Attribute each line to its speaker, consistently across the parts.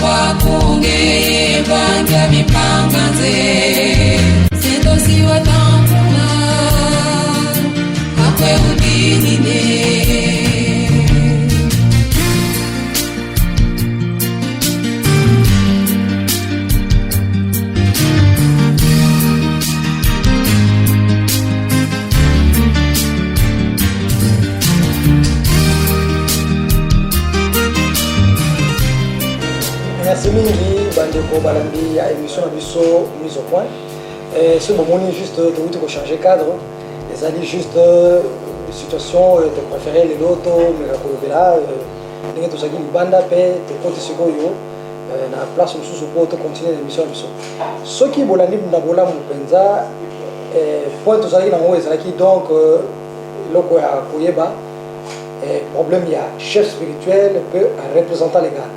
Speaker 1: kwa kunge banga mipanganze sendo siwa tampuna kakwe udinine.
Speaker 2: Merci mingi bandeko balandi ya émission na biso mise au point. Ce moment juste de changer cadre. Les alliés juste situation de préférer les lotos mais la kolobela ndenge tozaki libanda pe te côté sikoyo na place mususu po to continuer l'émission na biso. Soki bolandi na bola mupenza point tozaki na ngo ezalaki donc loko ya koyeba problème ya chef spirituel pe représentant légal.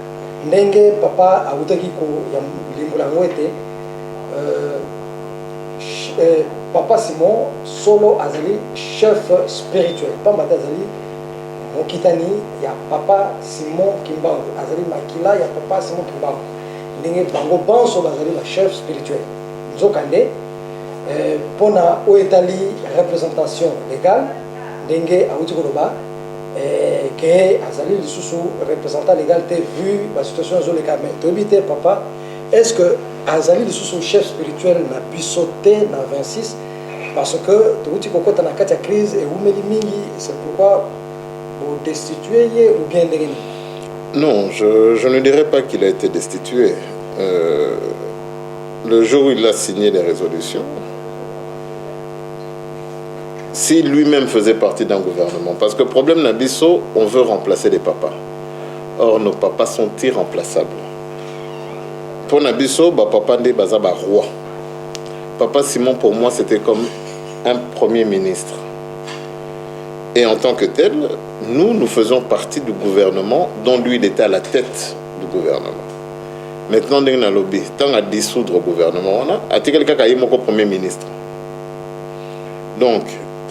Speaker 2: Ndenge papa awutaki ko ya limbola ngwete papa Simon solo azali chef spirituel pamba azali mokitani ya papa Simon Kimbangu azali makila ya papa Simon Kimbangu ndenge bango banso bazali ba chef spirituel nzokande pona oetali représentation légale ndenge awuti koloba que azali lisusu représentant légal te vu la situation zo légal mais tobité papa est-ce que azali lisusu chef spirituel na bisoté na 26 parce que tobiti kokota na kati ya crise et umeli mingi c'est pourquoi vous destituer ou bien ndenge.
Speaker 3: Non, je ne dirais pas qu'il a été destitué. Le jour où il a signé les résolutions, si lui-même faisait partie d'un gouvernement. Parce que le problème Nabiso, on veut remplacer les papas. Or, nos papas sont irremplaçables. Pour Nabiso, papa n'est pas un roi. Papa Simon, pour moi, c'était comme un premier ministre. Et en tant que tel, nous faisons partie du gouvernement dont lui, il était à la tête du gouvernement. Maintenant, dans le lobby, tant à dissoudre le gouvernement, on a quelqu'un qui a été premier ministre. Donc,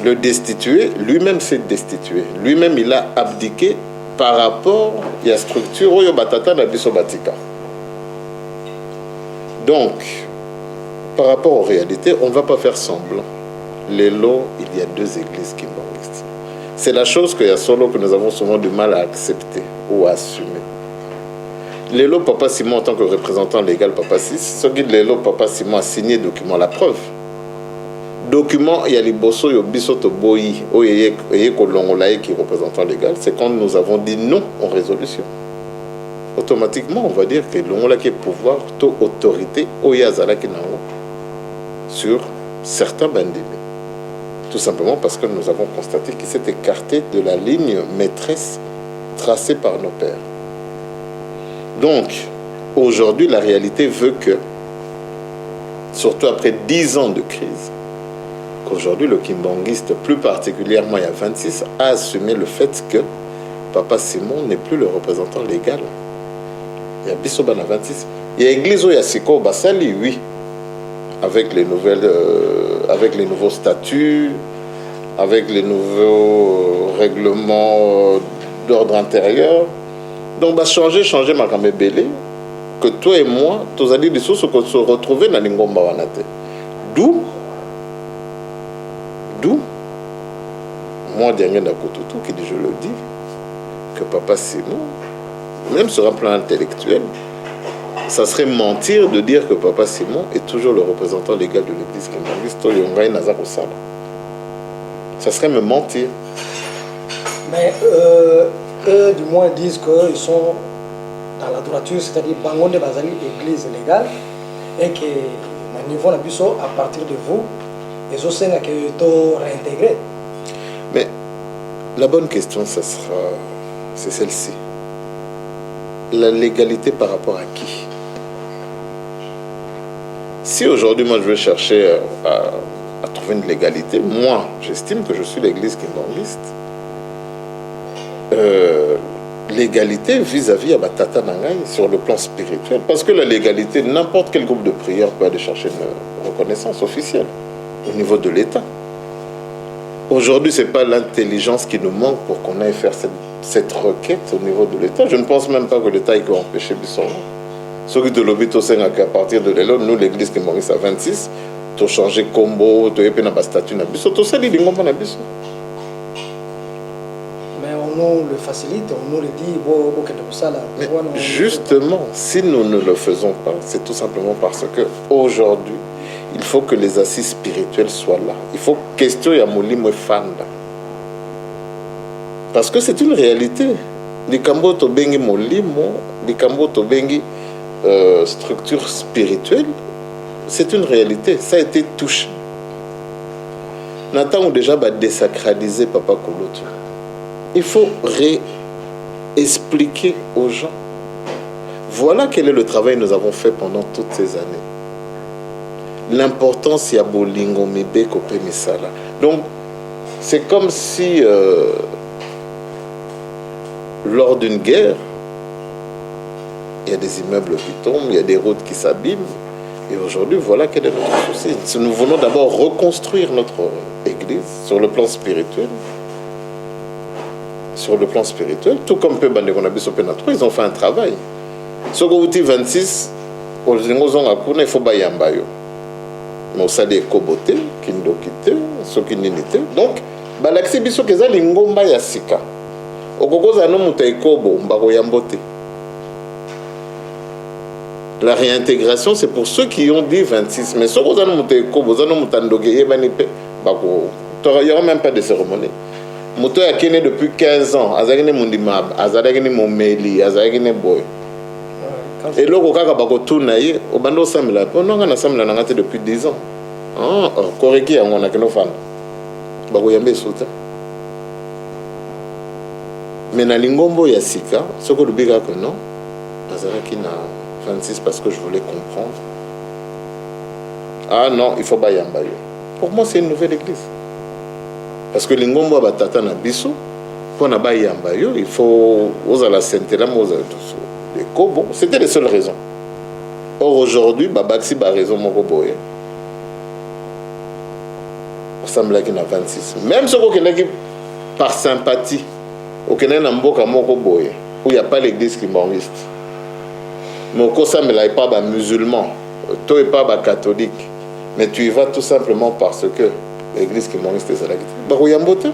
Speaker 3: le destituer, lui-même s'est destitué. Lui-même, il a abdiqué par rapport à la structure où il y a. Donc, par rapport aux réalités, on ne va pas faire semblant. Les lots, il y a deux églises qui existent. C'est la chose qu'il y a solo que nous avons souvent du mal à accepter ou à assumer. Les lots, Papa Simon, en tant que représentant légal, Papa 6, ce guide les lots, Papa Simon a signé document, la preuve. Document, il y a les bossos, il y a bisoto boyi, il y a kolongolaï qui est représentant légal, c'est quand nous avons dit non en résolution. Automatiquement, on va dire que l'ongola qui est pouvoir, to autorité, oyazala qui n'a sur certains bandits. Tout simplement parce que nous avons constaté qu'il s'est écarté de la ligne maîtresse tracée par nos pères. Donc, aujourd'hui, la réalité veut que, surtout après 10 ans de crise, qu'aujourd'hui, le kimbanguiste, plus particulièrement il y a 26, a assumé le fait que Papa Simon n'est plus le représentant légal. Il y a Bissobana 26. Il y a l'église où il y a Siko Bassali, oui, avec les nouveaux statuts, avec les nouveaux règlements d'ordre intérieur. Donc, changer ma camé belé, que toi et moi, tous allés des sources qu'on se retrouver dans l'Ingomba Wanate. D'où, moi, dernier Nakotoutou, qui dit, je le dis, que Papa Simon, même sur un plan intellectuel, ça serait mentir de dire que Papa Simon est toujours le représentant légal de l'église kimbanguiste. Ça serait me mentir.
Speaker 2: Mais eux, du moins, disent qu'ils sont dans la droiture, c'est-à-dire Bangonde Bazali, église légale, et que, au niveau de Nabiso, à partir de vous, ils ont réintégré.
Speaker 3: Mais la bonne question, c'est celle-ci. La légalité par rapport à qui? Si aujourd'hui, moi, je veux chercher à trouver une légalité, moi, j'estime que je suis l'église kimbanguiste. Légalité vis-à-vis à Batata Nangaï sur le plan spirituel. Parce que la légalité, n'importe quel groupe de prière peut aller chercher une reconnaissance officielle au niveau de l'État. Aujourd'hui, ce n'est pas l'intelligence qui nous manque pour qu'on aille faire cette requête au niveau de l'État. Je ne pense même pas que l'État ait empêché Bissau. Ceux qui te lobby, à partir de l'élo, nous, l'église qui Maurice à 26, tu as changé combo, tu as fait un statut, tu as sali l'ingomba na biso.
Speaker 2: Mais on nous le facilite, on nous le dit, bon,
Speaker 3: Mais justement, si nous ne le faisons pas, c'est tout simplement parce que aujourd'hui, il faut que les assises spirituelles soient là. Il faut question ya molimo fanda. Parce que c'est une réalité. Les kambo to bengi molimo, les kambo to bengi structure spirituelle, c'est une réalité. Ça a été touché. Nathan déjà désacraliser Papa Koloto. Il faut réexpliquer aux gens. Voilà quel est le travail que nous avons fait pendant toutes ces années. L'importance y a bolingo mebe kope misala. Donc c'est comme si lors d'une guerre, il y a des immeubles qui tombent, il y a des routes qui s'abîment. Et aujourd'hui, voilà quel est notre souci. Nous voulons d'abord reconstruire notre église sur le plan spirituel. Sur le plan spirituel, tout comme ils ont fait un travail. Ce que vous dites 26, il faut bayambayo. Mais au sein des kobote, qui nous quittent, ceux qui nous quittent. Donc, balaxi biso keza lingomba ya sika. Okokoza no mutaikobo mbako yambote. La réintégration, c'est pour ceux qui ont dit 26. Mais ceux qui ont dit 26, il n'y aura même pas de cérémonie. Moto a kéné depuis 15 ans. Azagine Mundimab, Azagine Momeli, Azagine Boy. Et là, au cas où tout naïe, au bando samla, on a samla n'angate depuis 10 ans. Ah, corrigé, on a que nos fans. Bago yambe souta. Mais na lingombo yasika, ce que le biga que non, Azagine na 26 parce que je voulais comprendre. Ah non, il faut bayambayo. Pour moi, c'est une nouvelle église. Parce que lingombo batata na biso, pour na bayambayo, il faut oser la sainteté, oser les kobo. C'était les seules raisons. Or aujourd'hui, babaxi ba raison moko boye. On semble qu'il y a 26. Même ce qu'on a par sympathie, au Kenya na mboka moko boye, où il n'y a pas l'église qui m'enregistre. Mais ça ne est pas musulman, toi n'est pas catholique, mais tu y vas tout simplement parce que l'église qui m'enregistre c'est la guitare.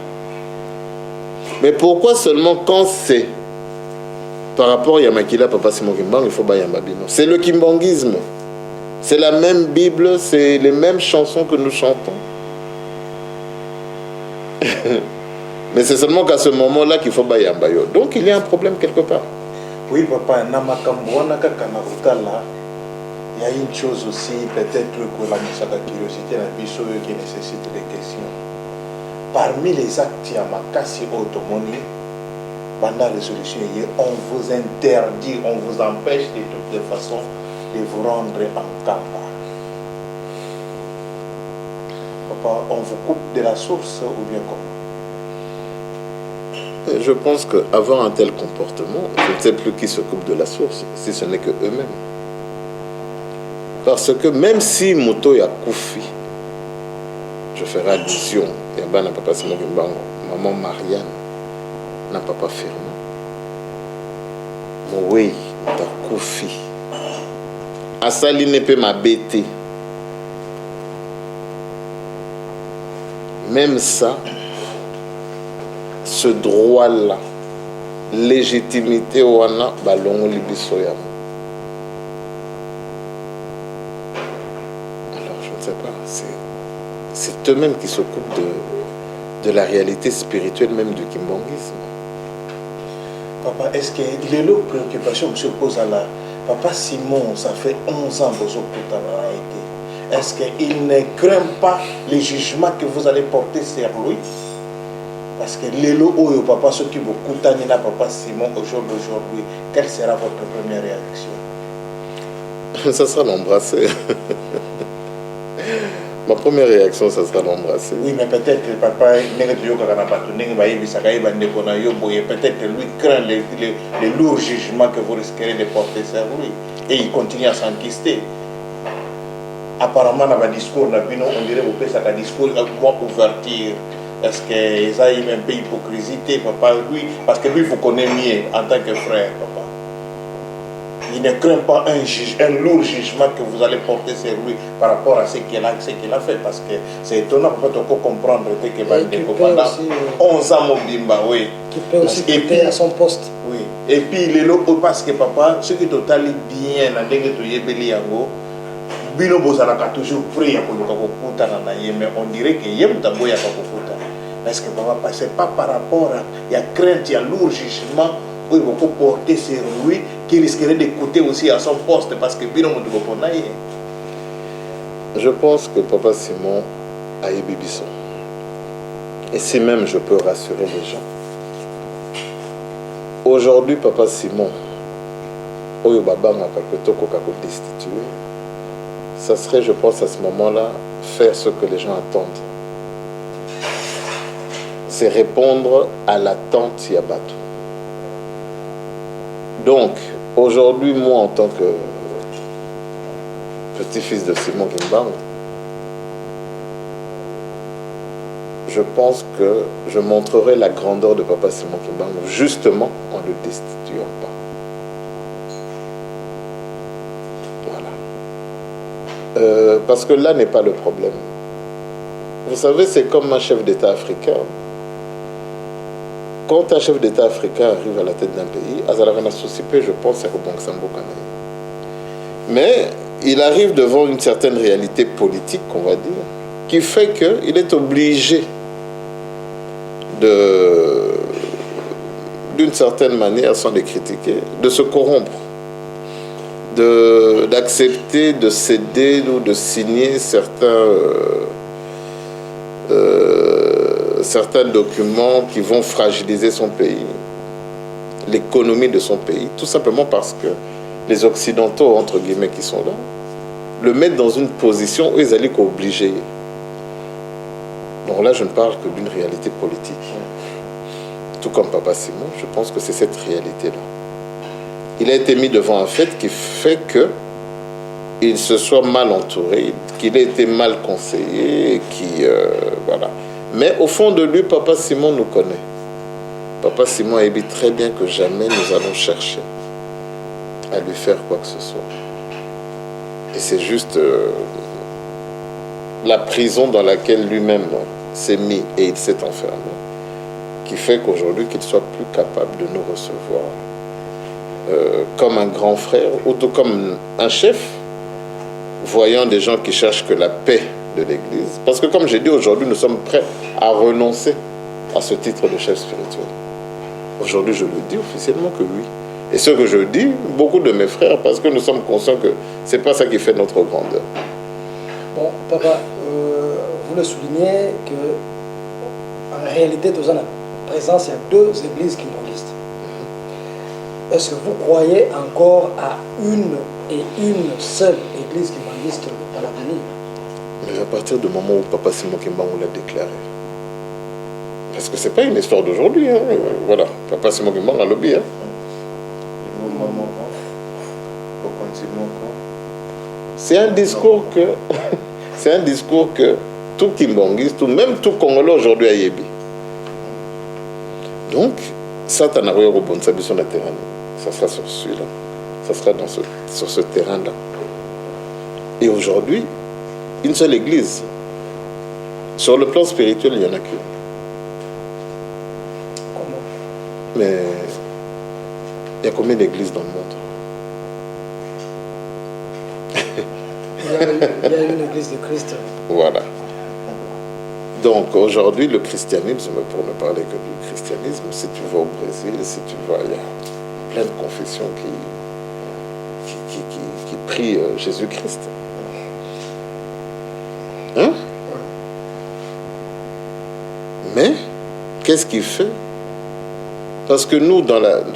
Speaker 3: Mais pourquoi seulement quand c'est par rapport à Yamakila, Papa Simon Kimbang, il faut Bayambabino? C'est le kimbangisme. C'est la même Bible, c'est les mêmes chansons que nous chantons. Mais c'est seulement qu'à ce moment-là qu'il faut Bayambayo. Donc il y a un problème quelque part.
Speaker 4: Oui, papa, il y a une chose aussi, peut-être que la curiosité qui nécessite des questions. Parmi les actes qui ont automoni, pendant la résolution, on vous interdit, on vous empêche de toutes les façons de vous rendre en Kamba. Papa, on vous coupe de la source ou bien comment?
Speaker 3: Je pense qu'avant un tel comportement, je ne sais plus qui s'occupe de la source, si ce n'est que eux-mêmes. Parce que même si Moto ya Koufi, je ferai allusion, Yaba n'a papa Simon Kimbango, maman Marianne n'a papa Firmin. Oui, ta Koufi. Asali ne peut m'abêter. Même ça, ce droit-là, légitimité wana balongo libiso ya. Alors je ne sais pas, c'est eux-mêmes qui s'occupent de la réalité spirituelle même du kimbangisme.
Speaker 4: Papa, est-ce que les lots préoccupations que je pose à la Papa Simon, ça fait 11 ans que vous avez été. Est-ce qu'il ne craint pas les jugements que vous allez porter sur lui? Parce que les lots où papa s'occupe beaucoup de Papa Simon au jour d'aujourd'hui, quelle sera votre première réaction?
Speaker 3: Ça sera l'embrasser. Ma première réaction, ça sera l'embrasser.
Speaker 4: Oui, mais peut-être que papa, peut-être lui craint les lourds jugements que vous risquerez de porter sur lui. Et il continue à s'enquister. Apparemment, dans le discours, on dirait que vous un discours moins ouverture. Est-ce que ça a un peu d'hypocrisie, papa, lui? Parce que lui, vous connaissez mieux en tant que frère, papa. Il il ne craint pas un lourd jugement que vous allez porter sur lui par rapport à ce qu'il a fait. Parce que c'est étonnant, on peut comprendre que pendant 11 ans, oui.
Speaker 2: Qui peut aussi quitter à son poste.
Speaker 4: Oui. Et puis, il est là parce que papa, ce qui est totalement bien, bino bozalaka toujours prêt à koluka na ye, mais on dirait que yem taboya ka kofuta. Parce que papa, c'est pas par rapport à il y a crainte, il y a lourd jugement où il va porter sur lui qui risquerait de coûter aussi à son poste parce que bino moto na ye.
Speaker 3: Je pense que papa Simon a Bibiso. Et si même je peux rassurer les gens. Aujourd'hui, papa Simon, oyo babanga kakotoko kako destitué. Ça serait, je pense, à ce moment-là, faire ce que les gens attendent. C'est répondre à l'attente Yabatou. Donc, aujourd'hui, moi, en tant que petit-fils de Simon Kimbangu, je pense que je montrerai la grandeur de papa Simon Kimbangu, justement en ne le destituant pas. Parce que là n'est pas le problème. Vous savez, c'est comme un chef d'État africain. Quand un chef d'État africain arrive à la tête d'un pays, je pense à mais il arrive devant une certaine réalité politique, on va dire, qui fait qu'il est obligé d'une certaine manière, sans les critiquer, de se corrompre, d'accepter, de céder ou de signer certains documents qui vont fragiliser son pays, l'économie de son pays, tout simplement parce que les Occidentaux, entre guillemets, qui sont là, le mettent dans une position où ils allaient qu'obligés. Donc là, je ne parle que d'une réalité politique. Tout comme papa Simon, je pense que c'est cette réalité-là. Il a été mis devant un fait qui fait qu'il se soit mal entouré, qu'il ait été mal conseillé, voilà. Mais au fond de lui, papa Simon nous connaît. Papa Simon a dit très bien que jamais nous allons chercher à lui faire quoi que ce soit. Et c'est juste la prison dans laquelle lui-même s'est mis et il s'est enfermé qui fait qu'aujourd'hui qu'il soit plus capable de nous recevoir comme un grand frère ou tout comme un chef, voyant des gens qui cherchent que la paix de l'Église. Parce que comme j'ai dit, aujourd'hui, nous sommes prêts à renoncer à ce titre de chef spirituel. Aujourd'hui, je le dis officiellement que oui. Et ce que je dis, beaucoup de mes frères, parce que nous sommes conscients que ce n'est pas ça qui fait notre grandeur.
Speaker 2: Bon, papa, vous le soulignez qu'en réalité, dans la présence, il y a deux églises qui existent. Est-ce que vous croyez encore à une seule église qui existe dans l'avenir?
Speaker 3: Mais à partir du moment où papa Simon Kimbangu l'a déclaré. Parce que ce n'est pas une histoire d'aujourd'hui. Hein. Voilà, papa Simon Kimbangu a lobby. Hein. C'est un discours que tout Kimbanguiste, même tout Congolais aujourd'hui a yébi. Donc, ça t'en a rebond sur le terrain. Ça sera sur celui-là. Ça sera sur ce terrain-là. Et aujourd'hui, une seule église. Sur le plan spirituel, il n'y en a qu'une.
Speaker 2: Comment?
Speaker 3: Mais il y a combien d'églises dans le monde?
Speaker 2: Il y a une église de Christ.
Speaker 3: Voilà. Donc aujourd'hui, le christianisme, pour ne parler que du christianisme, si tu vas au Brésil, si tu vas, il y a plein de confessions qui prient Jésus-Christ. Hein? Mais, qu'est-ce qu'il fait? Parce que nous,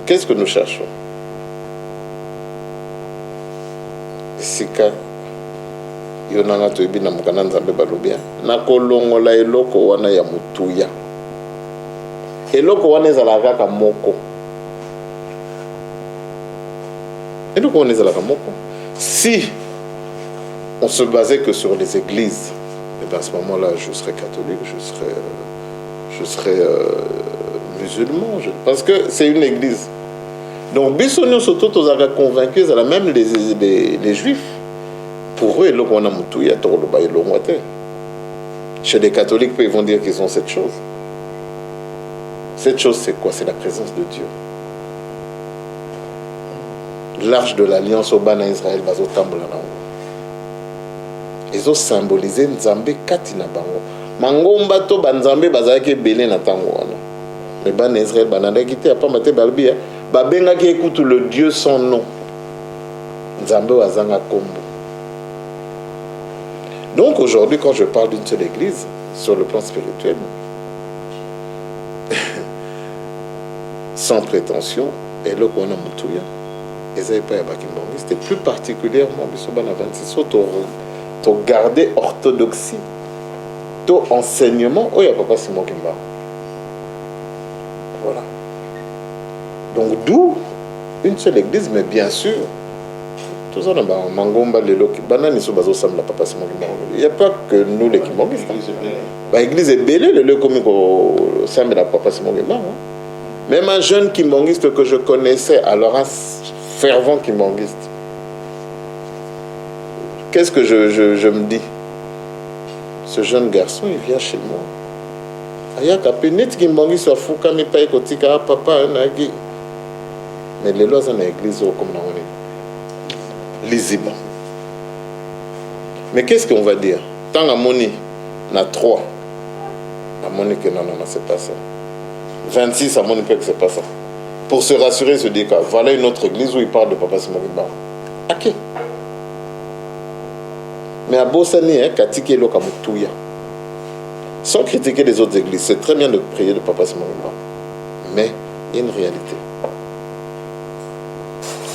Speaker 3: qu'est-ce que nous cherchons? Sika, yonanga toyebi na mokanda nzambe balobia na kolongola eloko wana ya mutuya. Eloko wana ezalaka kaka moko. Eloko wana ezalaka moko. Si on se basait que sur les églises, et bien à ce moment-là, je serais catholique, je serais musulman, parce que c'est une église. Donc, Bissonio surtout, ils ont convaincu, même les Juifs. Pour eux, on a Moutouya, chez les catholiques, ils vont dire qu'ils ont cette chose. Cette chose, c'est quoi? C'est la présence de Dieu. L'arche de l'alliance au Bana Israël, ils ont symbolisé Nzambe Katina Bango. Mangomba to Banzambe Bazaki Belé Natango. Mais Bana Israël, Bananda Kité, pas Mate Balbia, Babenga qui écoute le Dieu son nom. Nzambe Wazanga Kombo. Donc aujourd'hui, quand je parle d'une seule église, sur le plan spirituel, sans prétention, et là qu'on a Moutouya, c'était plus particulièrement, pour garder orthodoxie, tout enseignement, il n'y a pas Simon Kimba. Voilà. Donc d'où une seule église, mais bien sûr, tout ça, il n'y a pas que nous les Kimbongistes. L'église est belle, le lieu comme Sam la Papa Simon Kimba. Même un jeune Kimbongiste que je connaissais, alors un fervent Kimbongiste, qu'est-ce que je me dis? Ce jeune garçon, il vient chez moi. Il y a peut-être Kimbongiste soit fou, mais pas écouter papa, mais les lois en église comme on est. Lisible. Mais qu'est-ce qu'on va dire? Tant à Moni, on a 3. À Moni que non, c'est pas ça. 26 à Moni que c'est pas ça. Pour se rassurer, se dire que voilà une autre église où il parle de Papa Simon Kimba. Ok. Mais à Bossani, Katike Lokamutouya. Sans critiquer les autres églises, c'est très bien de prier de Papa Simon Kimba. Mais il y a une réalité.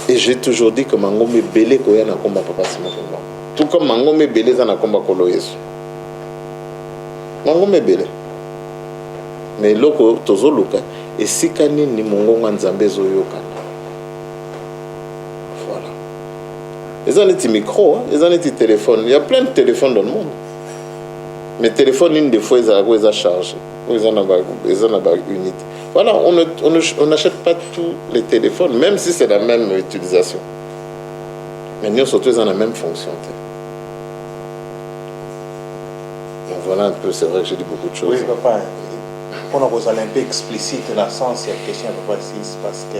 Speaker 3: Et j'ai toujours dit que Mangome Belé Koya na komba Papa Simon Kimba. Tout comme Mangome Belé na komba Kolo Yesu. Mangome Belé. Mais loko tozoluka et sikani ni mongonga Nzambe zoyokana. Voilà. Ils ont des micros, ils ont des téléphones. Il y a plein de téléphones dans le monde. Mais téléphone, une des fois, ils ont chargé. Ils ont une unité. Voilà, on n'achète pas tous les téléphones, même si c'est la même utilisation. Mais nous, surtout, ils ont la même fonction. Donc voilà un peu, c'est vrai que j'ai dit beaucoup de choses.
Speaker 4: Oui, papa. On a besoin un peu explicite dans le sens, il y a une question à papa 6, parce que,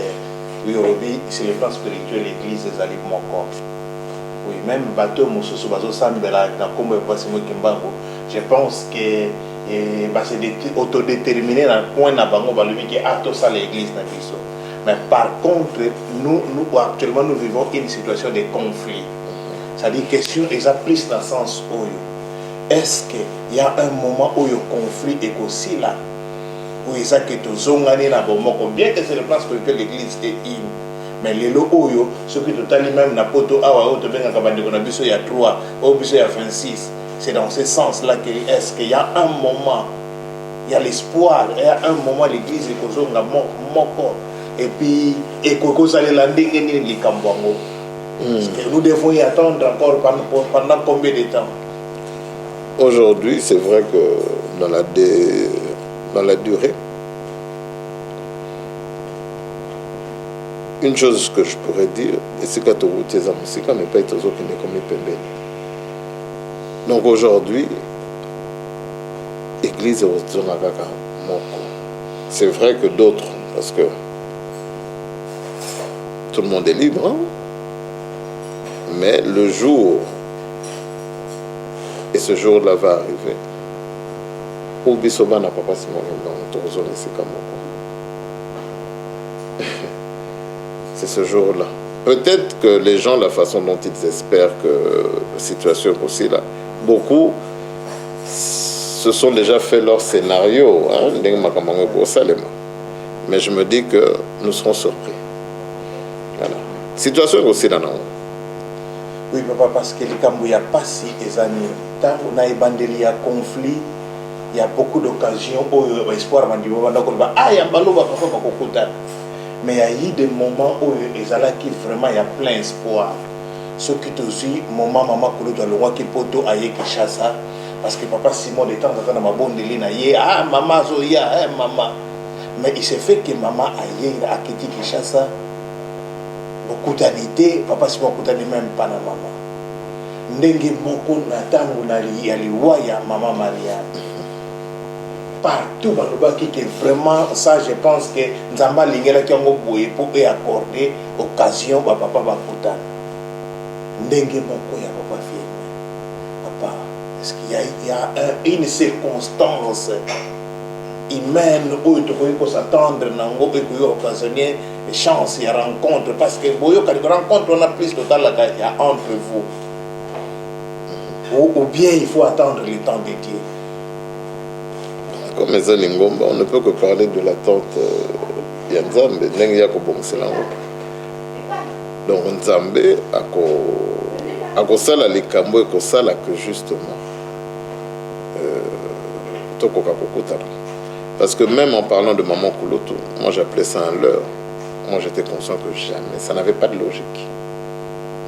Speaker 4: oui, aujourd'hui, c'est le plan spirituel, l'église, les alliés, mon corps. Oui, même bateau, mon sous bateau, Sambela, dans comment il passe, je pense que c'est autodéterminé dans le point de qui a tout ça l'église. Mais par contre, nous actuellement, nous vivons une situation de conflit. C'est-à-dire, question, ils ont plus dans le sens où est-ce qu'il y a un moment où il y a un conflit et aussi là, où ils ont que tout zongani na bomoko, bien que c'est le plan spirituel de l'église est in. Mais les lots oyo, ceux qui totalement même na poto awa auto benga kabandi kona biso ya 3, au biso ya 26. C'est dans ce sens-là que est-ce qu'il y a un moment, il y a l'espoir, il y a un moment l'église est kozonga moko et puis et koko sale la ndenge ni likambwango. Parce que nous devons y attendre encore pendant combien de temps?
Speaker 3: Aujourd'hui, c'est vrai que dans la durée, une chose que je pourrais dire, c'est que tu as musique, mais pas les autres qui ne comme les. Donc aujourd'hui, l'église est au Zonagaka Moko. C'est vrai que d'autres, parce que tout le monde est libre, hein? Mais le jour, et ce jour-là va arriver, où Bisoba n'a pas passé mon nom, c'est ce jour-là. Peut-être que les gens, la façon dont ils espèrent que la situation est aussi là, beaucoup se sont déjà fait leur scénario, hein, mais je me dis que nous serons surpris. Voilà. Situation est aussi là, non?
Speaker 4: Oui, papa, parce que les Cambou, il n'y a pas si les années. Tant qu'on a il y a conflit, il y a beaucoup d'occasions où il y a espoir, il y a mais il y a eu des moments où il y a plein d'espoir. Ce qui te dit, maman, qui poto aïe qui chasse, parce que papa Simon de temps en temps, ma bonne ligne aïe, ah maman zoya, maman. Mais il s'est fait que maman aïe a quitté qui chasse, bokutanité papa Simon kutani même pas na maman ndenge moko na tango na liwa ya maman Marianne partout balobaki que vraiment ça je pense que nzamba lingelaki yango boye pour accorder occasion ba papa bakutana ndenge moko ya papa Firmin papa est-ce qu'il y a une circonstance humaine où tu peux s'attendre nango et que occasionner chance et rencontre parce que boyo quand rencontre on a plus total la y a entre vous ou bien il faut attendre le temps de Dieu.
Speaker 3: Comme les Ningomba, on ne peut que parler de l'attente Yanzambe, Nengyako Bongselango. Donc Nzambe a kosala likambo et kosala que justement tokoka kokutana. Parce que même en parlant de maman Kouloto, moi j'appelais ça un leurre. Moi j'étais conscient que jamais, ça n'avait pas de logique.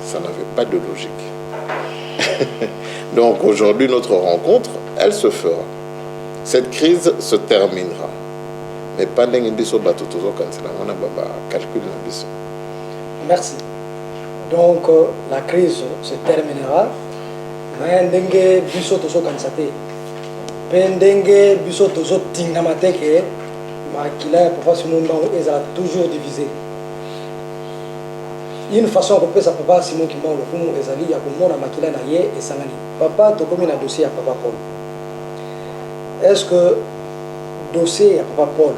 Speaker 3: Ça n'avait pas de logique. Donc aujourd'hui notre rencontre, elle se fera. Cette crise se terminera. Mais pas d'un biso bateau toujours quand on a calcul na biso.
Speaker 2: Merci. Donc la crise se terminera. Mais ndenge biso tozo kansate. Pendenge biso tozo tingamate ke makila papa Simon Mbangu ezala toujours divisé. Une façon que pesa papa Simon Kimbangu kumu ezali ya komona makila na ye esangani. Papa tokomi na dossier ya papa Paul. Est-ce que dossier à Papa Paul,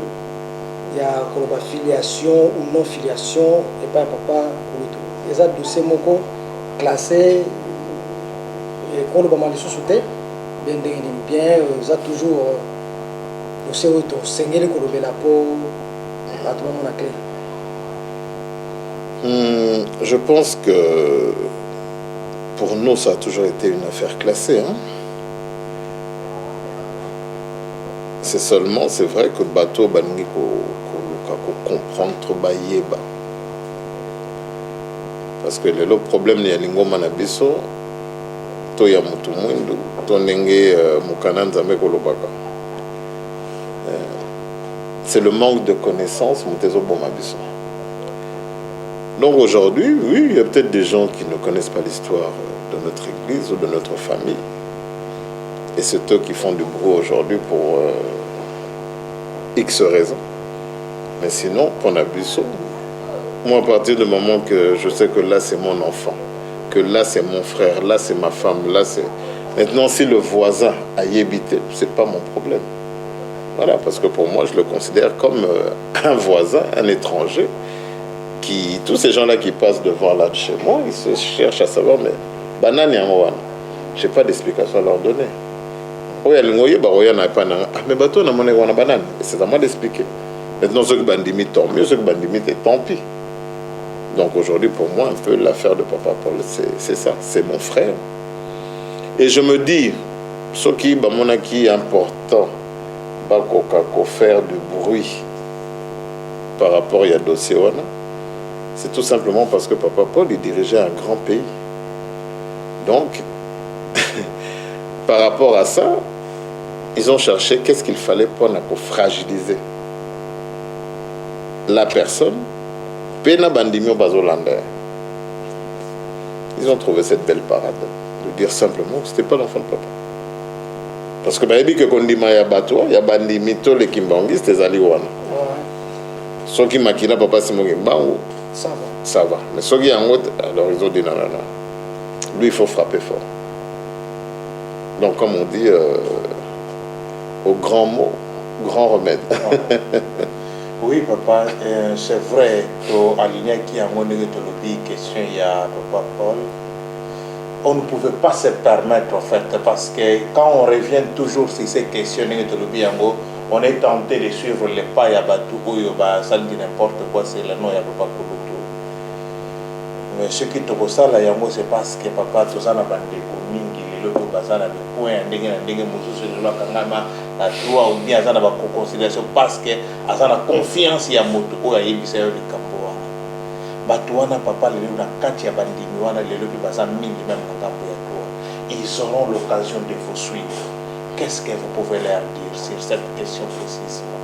Speaker 2: il y a une filiation ou non filiation et pas Papa Kouloto? Il y a dossier moko classé et qu'on le bama les sous-soutés bien il y a toujours dossier où tu sengeli qu'on la peau à tout moment la clé.
Speaker 3: Je pense que pour nous ça a toujours été une affaire classée, hein? C'est seulement, c'est vrai que le bateau bangi comprendre trop bayeba. Parce que le problème ni alingo manabiso to ya mutu mwindu to nenge mukananza mekolobaka. C'est le manque de connaissances mutezo bomabiso. Donc aujourd'hui, oui, il y a peut-être des gens qui ne connaissent pas l'histoire de notre église ou de notre famille. Et c'est eux qui font du bruit aujourd'hui pour X raisons. Mais sinon, pour Nabiso, moi, à partir du moment que je sais que là, c'est mon enfant, que là, c'est mon frère, là, c'est ma femme, là, c'est... Maintenant, si le voisin a yébité, c'est pas mon problème. Voilà, parce que pour moi, je le considère comme un voisin, un étranger, qui... Tous ces gens-là qui passent devant là de chez moi, ils se cherchent à savoir, mais... Banane et Amouane, je n'ai pas d'explication à leur donner. Mais bateau n'a pas banane. C'est à moi d'expliquer. Maintenant, ceux qui bandiment, tant mieux, ceux qui bandiment, tant pis. Donc aujourd'hui, pour moi, un peu l'affaire de Papa Paul, c'est ça. C'est mon frère. Et je me dis, ce qui est important, faire du bruit par rapport à dossier, c'est tout simplement parce que Papa Paul, il dirigeait un grand pays. Donc, par rapport à ça, ils ont cherché qu'est-ce qu'il fallait pour fragiliser la personne. Pena bandimio bazolanda. Ils ont trouvé cette belle parade de dire simplement que c'était pas l'enfant de papa. Parce que baby que kondima ya bato, ya bandimito le kimbangi, c'était zaliwana. Ceux qui maquillent papa Simon Kimbangu, ça va. Mais ceux qui en autre, alors ils ont dit non. Lui il faut frapper fort. Donc comme on dit au grand mot, grand remède.
Speaker 4: Oui, papa, c'est vrai, aligné qui a mon question, il y a Papa Paul. On ne pouvait pas se permettre, en fait, parce que quand on revient toujours sur ces questions, on est tenté de suivre les pas, il y a Batou, ça dit n'importe quoi, c'est le nom, il y a Papa Kouloutou. Mais ce qui te ça, là, c'est parce que Papa, tout ça, n'a pas de communes. Bazana de point ndenge mususu lelo kangama na droit ou bien azana ba considération parce que azana confiance ya moto oyo ayebisa yo likambo wana bato wana papa lelo na kati ya bandimi wana lelo bi bazana mingi même makambo ya droit ils auront l'occasion de vous suivre. Qu'est-ce que vous pouvez leur dire sur cette question précisément?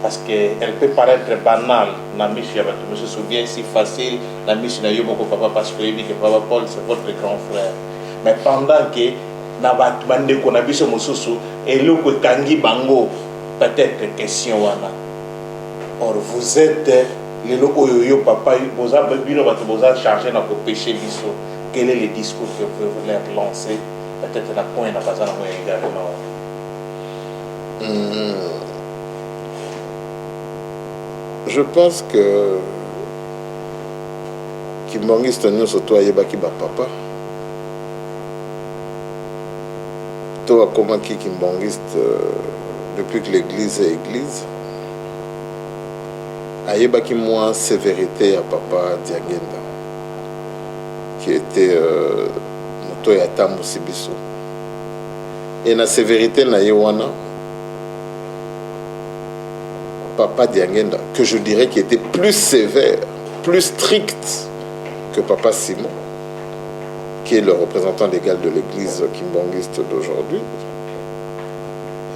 Speaker 4: parce qu'elle peut paraître banale, je me souviens si facile, la mission de papa parce que papa Paul c'est votre grand frère. Mais pendant que na batmande ko na biso mosusu eloko kangi bango peut-être question wana. Or vous êtes les locaux yo papa boza bino bato boza chargé na ko péché biso. Quel est le discours que vous voulez lancer? Peut-être na point na bazana mo également.
Speaker 3: Je pense que Kimbangiste nous surtout ayebaki ba papa. Toi comment qui Kimbangiste depuis que l'église est église ayebaki moins sévérité à papa Diangenda qui était moto ya tambo sibiso. Et la sévérité na yewana papa Diangenda, que je dirais qui était plus sévère, plus strict que papa Simon, qui est le représentant légal de l'église kimbangiste d'aujourd'hui.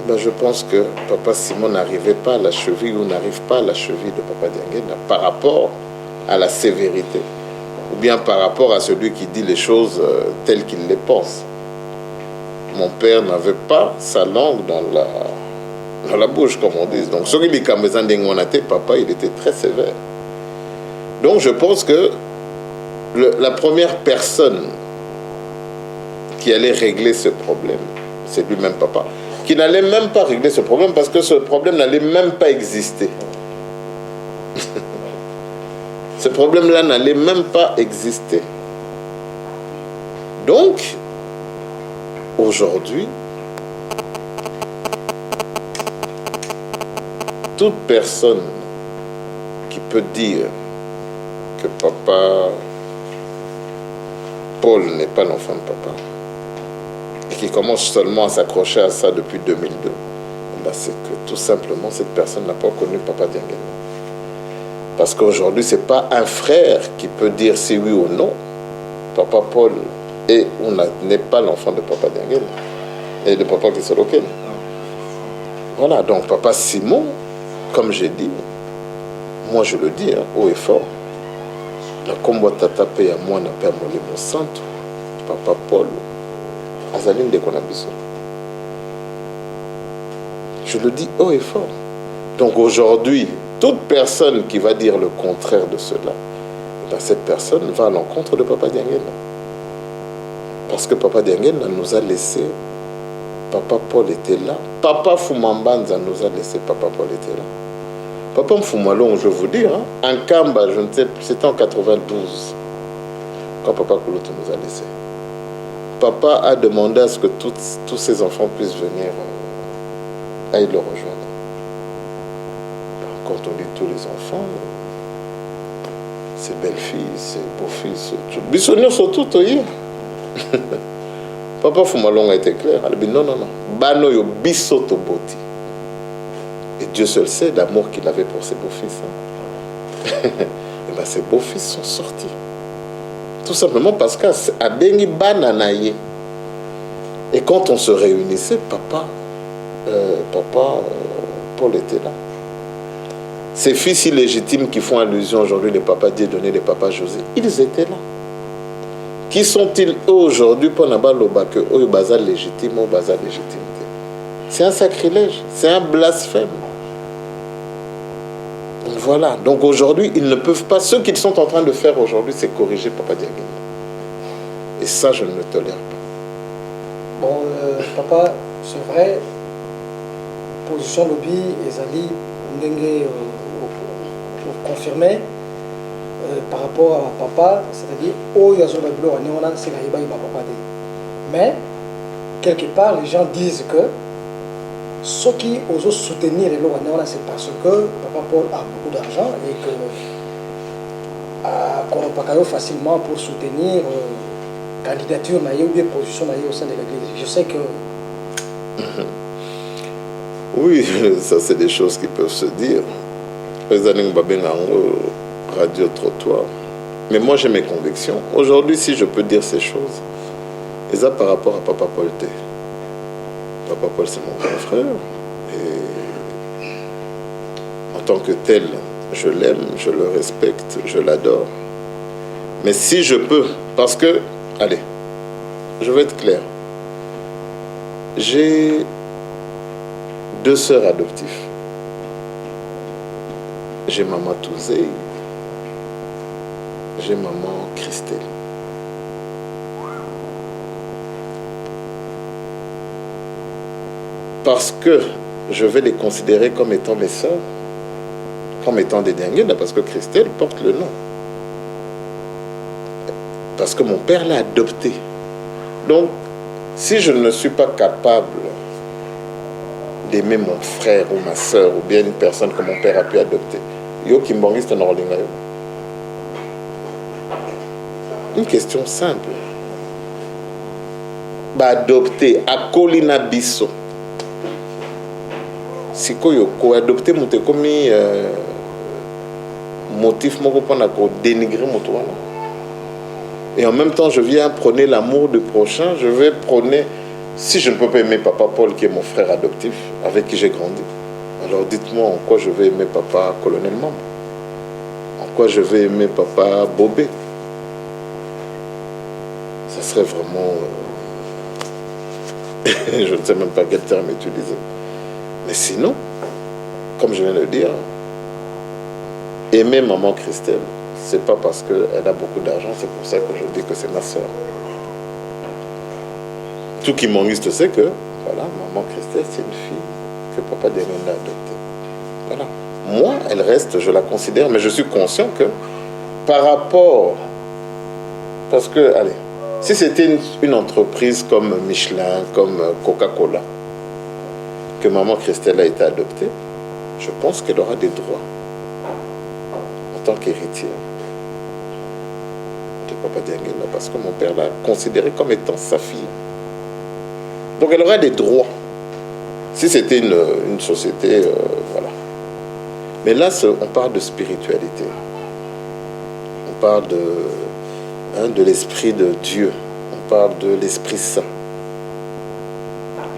Speaker 3: Ben, je pense que papa Simon n'arrivait pas à la cheville ou n'arrive pas à la cheville de papa Diangenda par rapport à la sévérité ou bien par rapport à celui qui dit les choses telles qu'il les pense. Mon père n'avait pas sa langue dans la bouche, comme on dit. Donc, celui qui papa, il était très sévère. Donc, je pense que la première personne qui allait régler ce problème, c'est lui-même papa, qui n'allait même pas régler ce problème parce que ce problème n'allait même pas exister. Ce problème-là n'allait même pas exister. Donc, aujourd'hui, toute personne qui peut dire que papa Paul n'est pas l'enfant de papa et qui commence seulement à s'accrocher à ça depuis 2002, ben c'est que tout simplement cette personne n'a pas connu papa Diangenda. Parce qu'aujourd'hui, ce n'est pas un frère qui peut dire si oui ou non papa Paul est ou n'est pas l'enfant de papa Diangenda et de papa Kisoloken. Voilà, donc papa Simon, comme j'ai dit, moi je le dis, haut et fort, la combo tata paye à moi n'a pas molé mon centre, papa Paul, Azaline de Konabiso. Je le dis haut et fort. Donc aujourd'hui, toute personne qui va dire le contraire de cela, ben cette personne va à l'encontre de papa Diangenda. Parce que papa Diangenda nous a laissé, papa Paul était là, papa Fumambanza nous a laissé, papa Paul était là. Papa Mfumalong, je vais vous dire, en Kamba, je ne sais, c'était en 92, quand papa Kouloutou nous a laissé. Papa a demandé à ce que tous ses enfants puissent venir aille le rejoindre. Quand on dit tous les enfants, ses belles-filles, ses beaux-fils, Bissonnier surtout, Papa Fumalong a été clair. Il a dit non. Bano yo bisoto boti. Et Dieu seul sait l'amour qu'il avait pour ses beaux-fils. Et bien ses beaux-fils sont sortis. Tout simplement parce qu'à Bengi Bananaye. Et quand on se réunissait, papa Paul était là. Ces fils illégitimes qui font allusion aujourd'hui, les papas Dieudonné, les papas José, ils étaient là. Qui sont-ils eux aujourd'hui pour n'avoir que eux bazar légitime ou bazar légitimité? C'est un sacrilège, c'est un blasphème. Donc voilà. Donc aujourd'hui, ils ne peuvent pas. Ce qu'ils sont en train de faire aujourd'hui, c'est corriger Papa Diangenda. Et ça, je ne le tolère pas.
Speaker 2: Bon, papa, c'est vrai. Position lobby, Ezali, Ndenge confirmé. Par rapport à papa, c'est-à-dire mais quelque part les gens disent que ceux qui osent soutenir les lois c'est parce que papa Paul a beaucoup d'argent et que qu'on facilement pour soutenir candidature ou bien position au sein de l'église. Je sais que
Speaker 3: oui, ça c'est des choses qui peuvent se dire. Radio trottoir. Mais moi j'ai mes convictions. Aujourd'hui, si je peux dire ces choses, et ça par rapport à Papa Paul T. Papa Paul c'est mon grand frère. Et tant que tel, je l'aime, je le respecte, je l'adore. Mais si je peux, parce que, allez, je vais être clair. J'ai 2 sœurs adoptives. J'ai maman Touzé, j'ai maman Christelle. Parce que je vais les considérer comme étant mes sœurs, comme étant des Dianguènes, parce que Christelle porte le nom. Parce que mon père l'a adoptée. Donc, si je ne suis pas capable d'aimer mon frère ou ma soeur ou bien une personne que mon père a pu adopter, yo kimbongiste n'orolinga yo. Une question simple. Ba adopter akolina biso. Sikoyo ko adopter muté komi motif moko pona ko dénigrer moto wana. Et en même temps, je viens prôner l'amour du prochain. Je vais prôner, si je ne peux pas aimer Papa Paul, qui est mon frère adoptif, avec qui j'ai grandi, alors dites-moi en quoi je vais aimer Papa Colonel Mambo. En quoi je vais aimer Papa Bobé. Ça serait vraiment... je ne sais même pas quel terme utiliser. Mais sinon, comme je viens de le dire, aimer Maman Christelle, c'est pas parce qu'elle a beaucoup d'argent, c'est pour ça que je dis que c'est ma soeur. Tout qui m'enguste sait que, voilà, Maman Christelle, c'est une fille que Papa Dianguène a adoptée. Voilà. Moi, elle reste, je la considère, mais je suis conscient que par rapport... Parce que, allez, si c'était une entreprise comme Michelin, comme Coca-Cola, que Maman Christelle a été adoptée, je pense qu'elle aura des droits en tant qu'héritière de Papa Dianguène, parce que mon père l'a considérée comme étant sa fille. Donc elle aura des droits. Si c'était une société, voilà. Mais là, on parle de spiritualité. On parle de l'esprit de Dieu. On parle de l'Esprit Saint.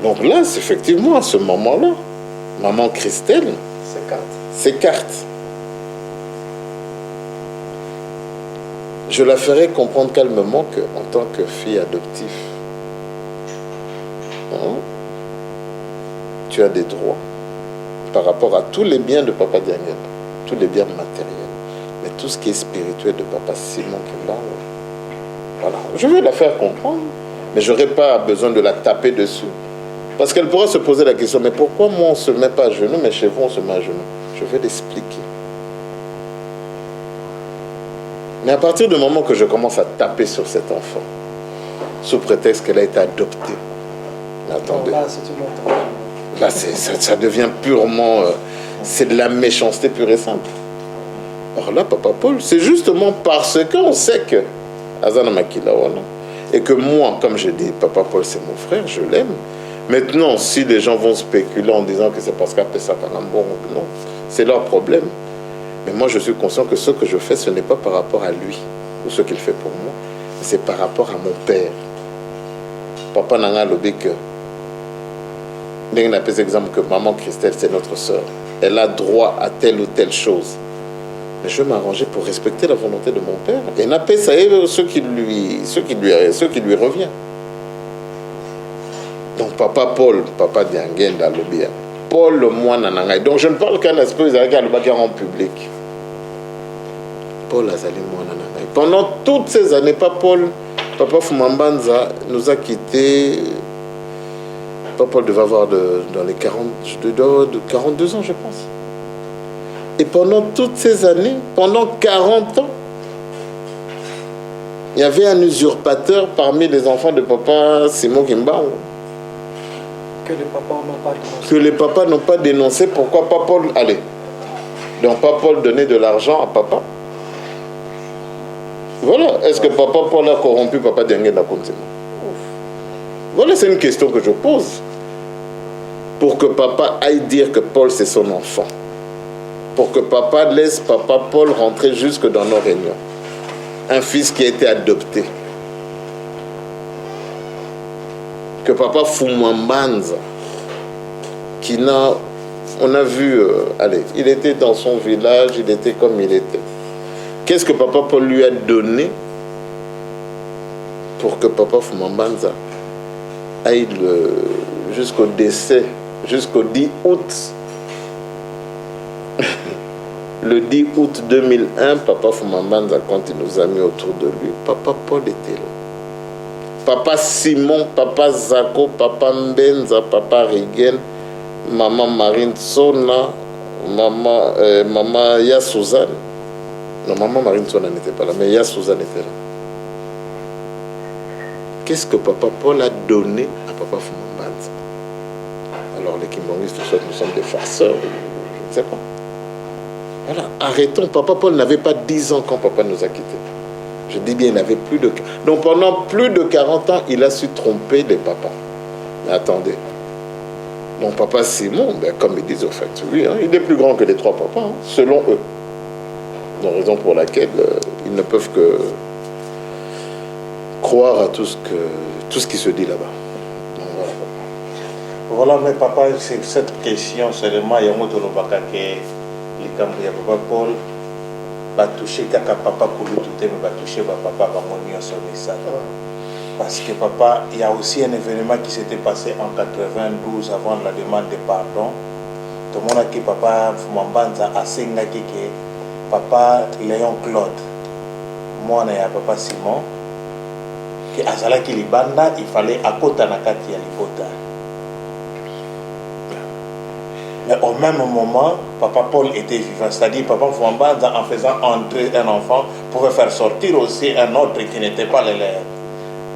Speaker 3: Donc là, c'est effectivement, à ce moment-là, Maman Christelle s'écarte. Je la ferai comprendre calmement qu'en tant que fille adoptive, tu as des droits par rapport à tous les biens de Papa Dianguène, tous les biens matériels, mais tout ce qui est spirituel de Papa Simon Kimbangu, voilà. Je vais la faire comprendre, mais je n'aurai pas besoin de la taper dessus. Parce qu'elle pourra se poser la question, mais pourquoi moi on ne se met pas à genoux, mais chez vous on se met à genoux? Je vais l'expliquer. Mais à partir du moment que je commence à taper sur cet enfant, sous prétexte qu'elle a été adoptée, mais attendez.
Speaker 2: Non, là, c'est une autre.
Speaker 3: Là, ça devient purement... c'est de la méchanceté pure et simple. Alors là, Papa Paul, c'est justement parce qu'on sait que Azana Makila, et que moi, comme je dis, Papa Paul, c'est mon frère, je l'aime. Maintenant, si les gens vont spéculer en disant que c'est parce qu'après ça, non, c'est leur problème. Mais moi, je suis conscient que ce que je fais, ce n'est pas par rapport à lui, ou ce qu'il fait pour moi, c'est par rapport à mon père. Papa Nanga Lobé que... D'un exemple que Maman Christelle, c'est notre sœur. Elle a droit à telle ou telle chose. Mais je vais m'arranger pour respecter la volonté de mon père. Et n'a pas ça ce qui lui revient. Donc Papa Paul, Papa Dianguène Dalobia, Paul le moine nangai. Donc je ne parle qu'un esprit qui en public. Paul Azali moine nangai. Pendant toutes ces années, Papa Fumambanza nous a quittés. Papa Paul devait avoir dans les 42 ans, je pense. Et pendant toutes ces années, pendant 40 ans, il y avait un usurpateur parmi les enfants de Papa Simon Kimbangu. Que les papas n'ont pas dénoncé. Pourquoi Papa Paul... Allez. Donc Papa Paul donnait de l'argent à papa. Voilà. Est-ce que Papa Paul a corrompu Papa Dianguène continue? Voilà, c'est une question que je pose. Pour que papa aille dire que Paul c'est son enfant. Pour que papa laisse Papa Paul rentrer jusque dans nos réunions. Un fils qui a été adopté. Que papa Fumambanza, qui n'a On a vu, allez, il était dans son village, il était comme il était. Qu'est-ce que Papa Paul lui a donné pour que Papa Fumambanza aille jusqu'au décès, jusqu'au 10 août. Le 10 août 2001, Papa Fumambanza, quand il nous a mis autour de lui, Papa Paul était là. Papa Simon, Papa Zako, Papa Mbenza, Papa Rigen, Maman Marine Sona, Maman Ya Suzanne. Non, Maman Marine Sona n'était pas là, mais Ya Suzanne était là. Qu'est-ce que Papa Paul a donné à Papa Fumambanza? Alors les kimbongistes, soit nous sommes des farceurs, je ne sais pas. Voilà, arrêtons. Papa Paul n'avait pas 10 ans quand Papa nous a quittés. Je dis bien, il avait plus de... Donc pendant plus de 40 ans, il a su tromper les papas. Mais attendez. Donc Papa Simon, ben, comme ils disent au fait, oui, hein, il est plus grand que les 3 papas, hein, selon eux. Donc raison pour laquelle ils ne peuvent que croire à tout ce qui se dit là-bas. Donc
Speaker 4: voilà, mais papa, c'est cette question seulement, il y a un autre qui Papa Paul va toucher kaka papa Koulou tout mais va toucher papa va monter sur ça. Parce que papa, il y a aussi un événement qui s'était passé en 92 avant la demande de pardon. Tout le monde a dit papa Fumambanza a senga que papa Léon Claude, moi et papa Simon, que azala ki libanda il fallait akota na kati ya libota. Mais au même moment, Papa Paul était vivant. C'est-à-dire, Papa Fumambanza, en faisant entrer un enfant, pouvait faire sortir aussi un autre qui n'était pas le leur.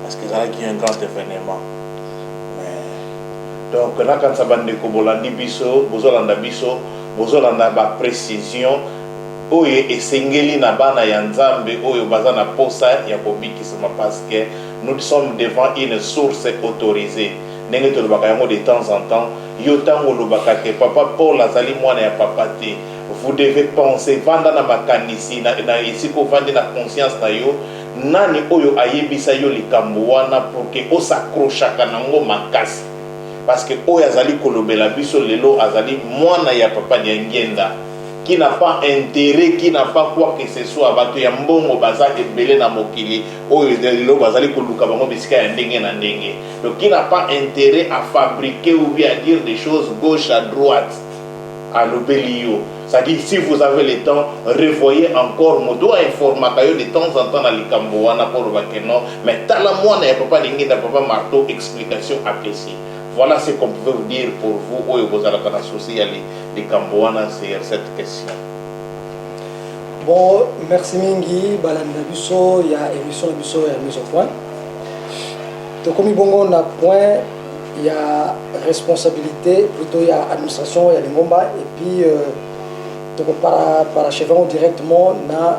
Speaker 4: Parce que ça qui est un grand événement. Mais... Donc là, quand ça va de Kobolandi Biso, Bozolanda Biso, Bozolanda ba précision, oye esengeli na bana ya Nzambe, oye baza na posa ya kobikisama parce que nous sommes devant une source autorisée. De temps en temps, Papa Paul azali mwana ya papa te. Vous devez penser vanda na makanisi na esiko vandi na conscience na yo nani oyo ayebisa yo likambo wana pour que o s'accrochaka nango makasi parce que oyo azali kolobela biso lelo azali mwana ya papa ya ngenda qui n'a pas intérêt, qui n'a pas quoi que ce soit bato ya mbongo baza ebele na mokili oyo lelo bazali koluka bango bisika ya ndenge na ndenge. Donc qui n'a pas intérêt à fabriquer ou bien à dire des choses gauche à droite à l'obélio. C'est-à-dire si vous avez le temps, revoyez encore modo informakayo de temps en temps na likambo wana pour bakeno mais tala mwana ya papa ndenge na papa marteau explication appréciée. Voilà ce qu'on pouvait vous dire pour vous, où vous allez associer les Cambouana sur cette question.
Speaker 2: Bon, merci Mingi, Balanda Busso, il y a émission Busso et mise au point. Donc, comme on a point, il y a responsabilité, plutôt il y a administration, il y a les Ngomba, et puis parachevons directement dans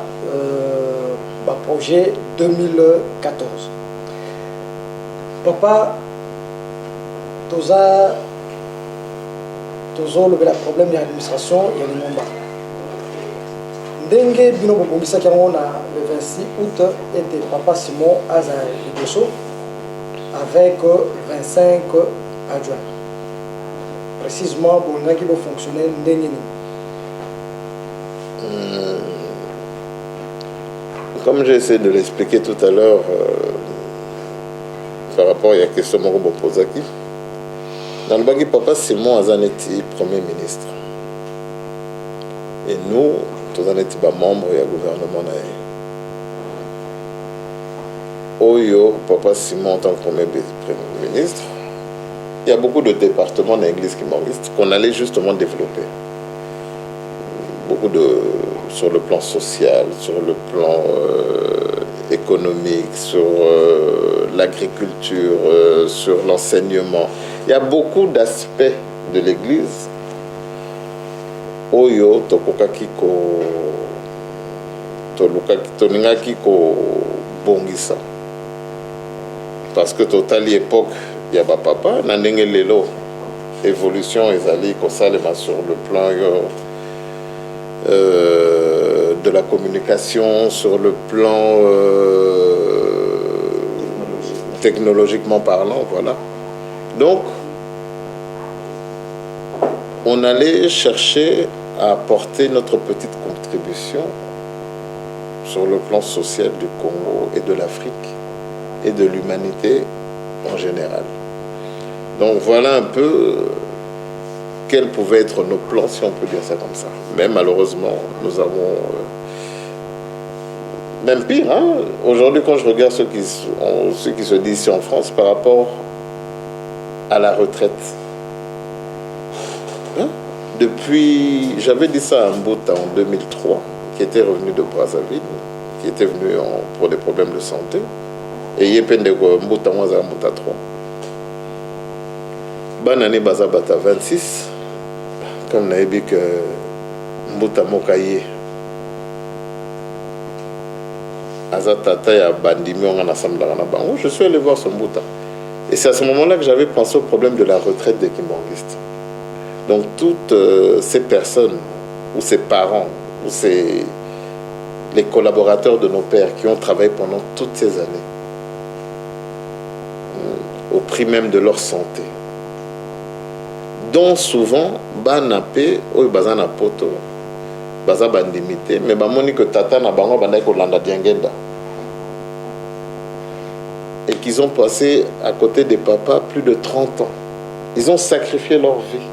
Speaker 2: le projet 2014. Papa, toujours le problème de l'administration et le nombre. Ndenge bino bobongisa kiango na le 26 août était Papa Simon Aza Liboso avec 25 adjoints. Précisément, bon qui va fonctionner ndenge ni.
Speaker 3: Comme j'ai essayé de l'expliquer tout à l'heure par rapport à la question que je pose ici. Dans le bagage, Papa Simon Azaneti, Premier ministre. Et nous, tous les membres du gouvernement. Oyo, Papa Simon en tant que Premier ministre, il y a beaucoup de départements dans l'église qui m'enregistrent qu'on allait justement développer. Beaucoup sur le plan social, sur le plan économique, sur l'agriculture, sur l'enseignement. Il y a beaucoup d'aspects de l'église. Oyo, tokokaki toningaki ko bongisa. Parce que totali époque, il y a papa, nandenge lelo, évolution ezali kosalema sur le plan de la communication, sur le plan technologiquement parlant, voilà. Donc, on allait chercher à apporter notre petite contribution sur le plan social du Congo et de l'Afrique et de l'humanité en général. Donc voilà un peu quels pouvaient être nos plans, si on peut dire ça comme ça. Mais malheureusement, nous avons... même pire, hein? Aujourd'hui, quand je regarde ceux qui se disent ici en France par rapport à la retraite, hein? Depuis, j'avais dit ça à Mbouta en 2003, qui était revenu de Brazzaville, qui était venu pour des problèmes de santé, et il y a peine de Mbouta 11 à Mbouta 3. Bonne année, Bazabata 26, comme on a dit que Mbouta Mokaye, Azatata ya Bandimi, on a assemblé à Bango, je suis allé voir ce Mbouta. Et c'est à ce moment-là que j'avais pensé au problème de la retraite des Kimbanguistes. Donc toutes ces personnes, ou ces parents, ou les collaborateurs de nos pères qui ont travaillé pendant toutes ces années, au prix même de leur santé, dont souvent, banapé, ou bazana poto, baza bandimité, mais bamoni que tata na bango bandai ko landa diangenda. Et qu'ils ont passé à côté des papas plus de 30 ans. Ils ont sacrifié leur vie.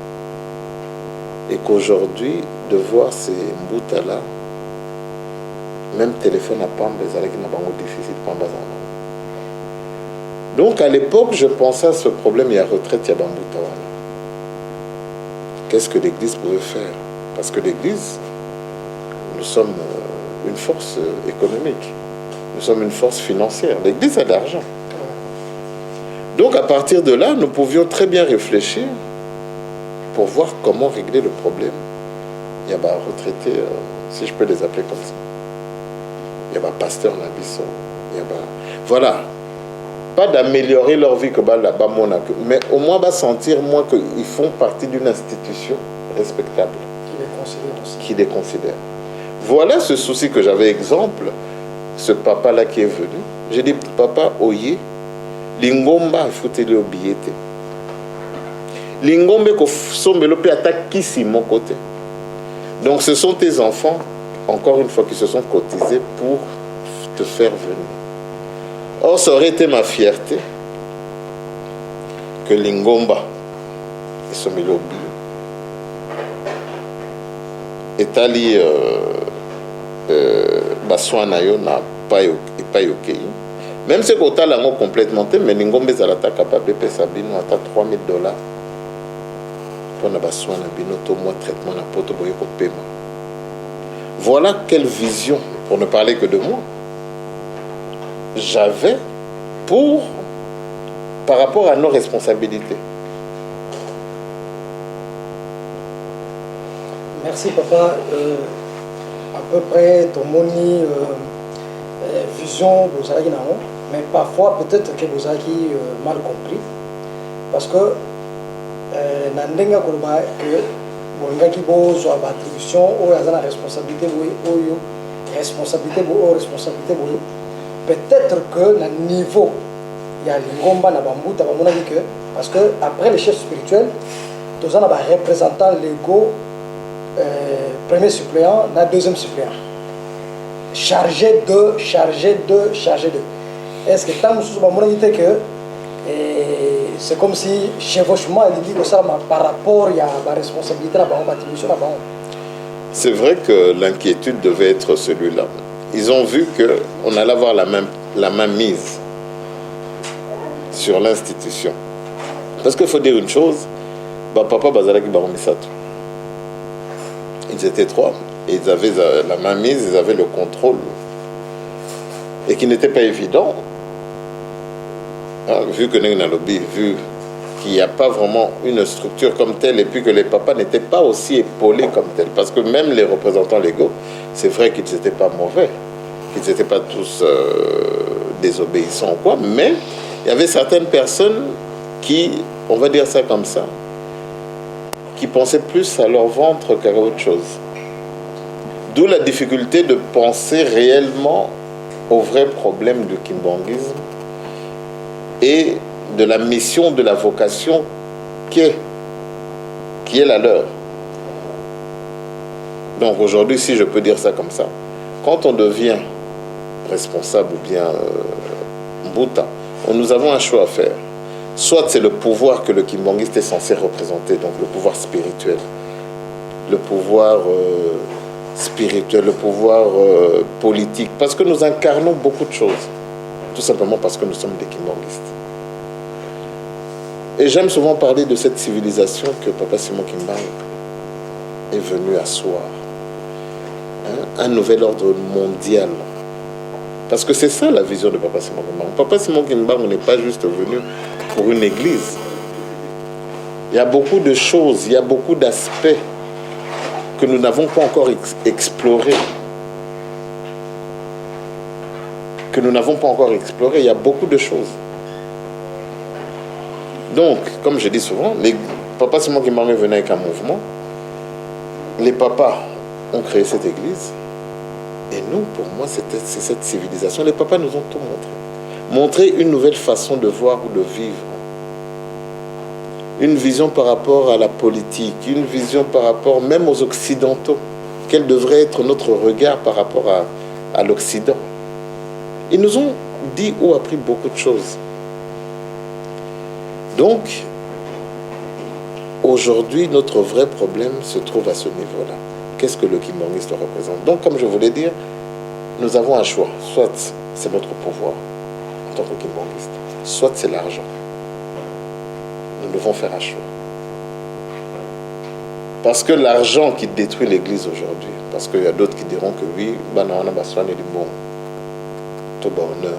Speaker 3: Et qu'aujourd'hui, de voir ces Mbouta-là, même téléphone à Pamba, ils allaient n'a pas difficile Pamba. Donc à l'époque, je pensais à ce problème, il y a retraite, il y a Mbouta. Qu'est-ce que l'Église pouvait faire? Parce que l'Église, nous sommes une force économique, nous sommes une force financière. L'Église a de l'argent. Donc à partir de là, nous pouvions très bien réfléchir pour voir comment régler le problème. Il y a des retraités, si je peux les appeler comme ça. Il y a des pasteurs Nabisso. Voilà. Pas d'améliorer leur vie que là-bas, mais au moins sentir moi qu'ils font partie d'une institution respectable. Qui les considère. Voilà ce souci que j'avais exemple. Ce papa-là qui est venu. J'ai dit, papa, oye, Lingomba a foutu le billet. Lingombe ko sombelo pe attaque qui mon côté. Donc ce sont tes enfants, encore une fois, qui se sont cotisés pour te faire venir. Or, ça aurait été ma fierté que Lingomba et sombelo billet est allé Baswanayo n'a pas ok. Même si on a complètement, mais Lingombe est capable de payer $3,000 pour avoir soin de moins traitement de paiement. Voilà quelle vision, pour ne parler que de moi, j'avais par rapport à nos responsabilités.
Speaker 2: Merci papa. À peu près ton moni vision vous avez mais parfois peut-être que vous avez mal compris parce que nandenga koloba que bongaki bozo attribution ou la responsabilité responsabilité peut-être que na niveau il y a lingomba na bambuta bamona que parce que après les chefs spirituels tous en a représentant l'ego premier suppléant na deuxième suppléant chargé de. Est-ce que tant que c'est comme si chevauchement dit que ça par rapport à la responsabilité là-bas,
Speaker 3: c'est vrai que l'inquiétude devait être celui-là. Ils ont vu qu'on allait avoir la main mise sur l'institution. Parce qu'il faut dire une chose, papa Bazalaki Baromisato. Ils étaient trois. Et ils avaient la main mise, ils avaient le contrôle. Et qui n'était pas évident. Hein, vu que vu qu'il n'y a pas vraiment une structure comme telle, et puis que les papas n'étaient pas aussi épaulés comme tels. Parce que même les représentants légaux, c'est vrai qu'ils n'étaient pas mauvais, qu'ils n'étaient pas tous désobéissants ou quoi, mais il y avait certaines personnes qui, on va dire ça comme ça, qui pensaient plus à leur ventre qu'à autre chose. D'où la difficulté de penser réellement au vrai problème du kimbanguisme et de la mission, de la vocation qui est la leur. Donc aujourd'hui, si je peux dire ça comme ça, quand on devient responsable ou bien Mbuta, nous avons un choix à faire. Soit c'est le pouvoir que le kimbangiste est censé représenter, donc le pouvoir spirituel, le pouvoir spirituel, le pouvoir politique, parce que nous incarnons beaucoup de choses, tout simplement parce que nous sommes des kimbangistes. Et j'aime souvent parler de cette civilisation que Papa Simon Kimbang est venu asseoir. Un nouvel ordre mondial. Parce que c'est ça la vision de Papa Simon Kimbang. Papa Simon Kimbang n'est pas juste venu pour une église. Il y a beaucoup de choses, il y a beaucoup d'aspects que nous n'avons pas encore explorés. Que nous n'avons pas encore exploré. Il y a beaucoup de choses. Donc, comme je dis souvent, Papa Simon Kimbang est venu avec un mouvement. Les papas ont créé cette église. Et nous, pour moi, c'est cette civilisation. Les papas nous ont tout montré. Montrer une nouvelle façon de voir ou de vivre. Une vision par rapport à la politique, une vision par rapport même aux Occidentaux. Quel devrait être notre regard par rapport à l'Occident. Ils nous ont dit ou appris beaucoup de choses. Donc, aujourd'hui, notre vrai problème se trouve à ce niveau-là. Qu'est-ce que le kimbangiste représente? Donc, comme je voulais dire, nous avons un choix. Soit c'est notre pouvoir en tant que kimbangiste, soit c'est l'argent. Nous devons faire un choix. Parce que l'argent qui détruit l'Église aujourd'hui, parce qu'il y a d'autres qui diront que oui, banana baswan et du bon, tout honneur.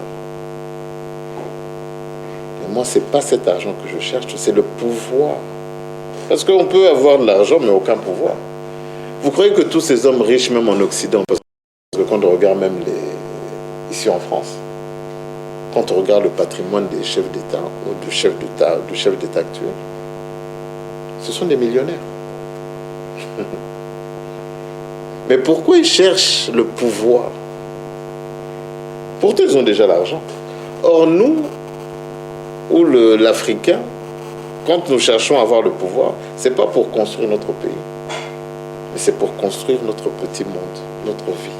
Speaker 3: Mais moi, c'est pas cet argent que je cherche, c'est le pouvoir. Parce qu'on peut avoir de l'argent, mais aucun pouvoir. Vous croyez que tous ces hommes riches, même en Occident, parce que quand on regarde même ici en France, quand on regarde le patrimoine des chefs d'État ou du chef d'État actuel, ce sont des millionnaires. Mais pourquoi ils cherchent le pouvoir? Pourtant, ils ont déjà l'argent. Or, nous, ou l'Africain, quand nous cherchons à avoir le pouvoir, ce n'est pas pour construire notre pays, mais c'est pour construire notre petit monde, notre vie,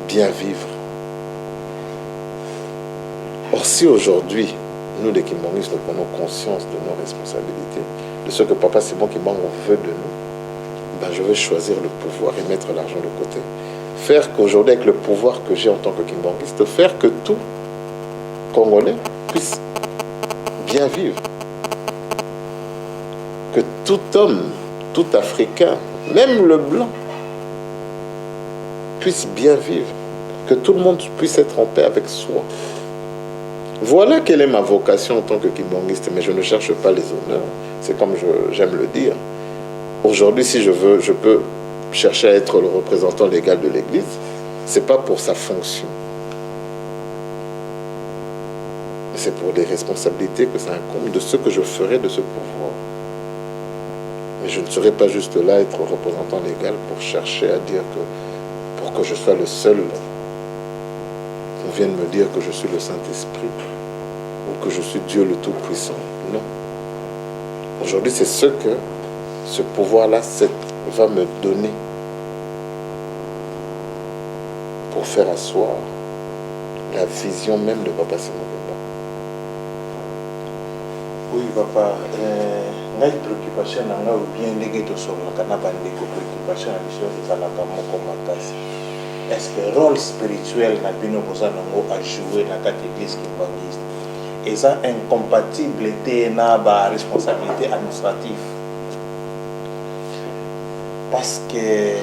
Speaker 3: bien vivre. Or, si aujourd'hui, nous les kimbangistes, nous prenons conscience de nos responsabilités, de ce que Papa Simon Kimbang veut de nous, ben je vais choisir le pouvoir et mettre l'argent de côté. Faire qu'aujourd'hui, avec le pouvoir que j'ai en tant que kimbangiste, faire que tout Congolais puisse bien vivre. Que tout homme, tout Africain, même le blanc, puisse bien vivre. Que tout le monde puisse être en paix avec soi. Voilà quelle est ma vocation en tant que kimbangiste, mais je ne cherche pas les honneurs. C'est comme j'aime le dire. Aujourd'hui, si je veux, je peux chercher à être le représentant légal de l'Église. Ce n'est pas pour sa fonction. C'est pour les responsabilités que ça incombe de ce que je ferai de ce pouvoir. Mais je ne serai pas juste là, être représentant légal pour chercher à dire que, pour que je sois le seul, on vienne me dire que je suis le Saint-Esprit ou que je suis Dieu le Tout-Puissant. Non. Aujourd'hui, c'est ce que ce pouvoir-là va me donner pour faire asseoir la vision même de Papa Simon Kimbang.
Speaker 4: Oui, papa. La préoccupation ou bien ndenge tosololaka na bandeko préoccupation na biso ezalaka moko makasi. Est-ce que le rôle spirituel na bino boza nango a jouer na kati église kimbangiste eza incompatible te na ba responsabilité administrative? Parce que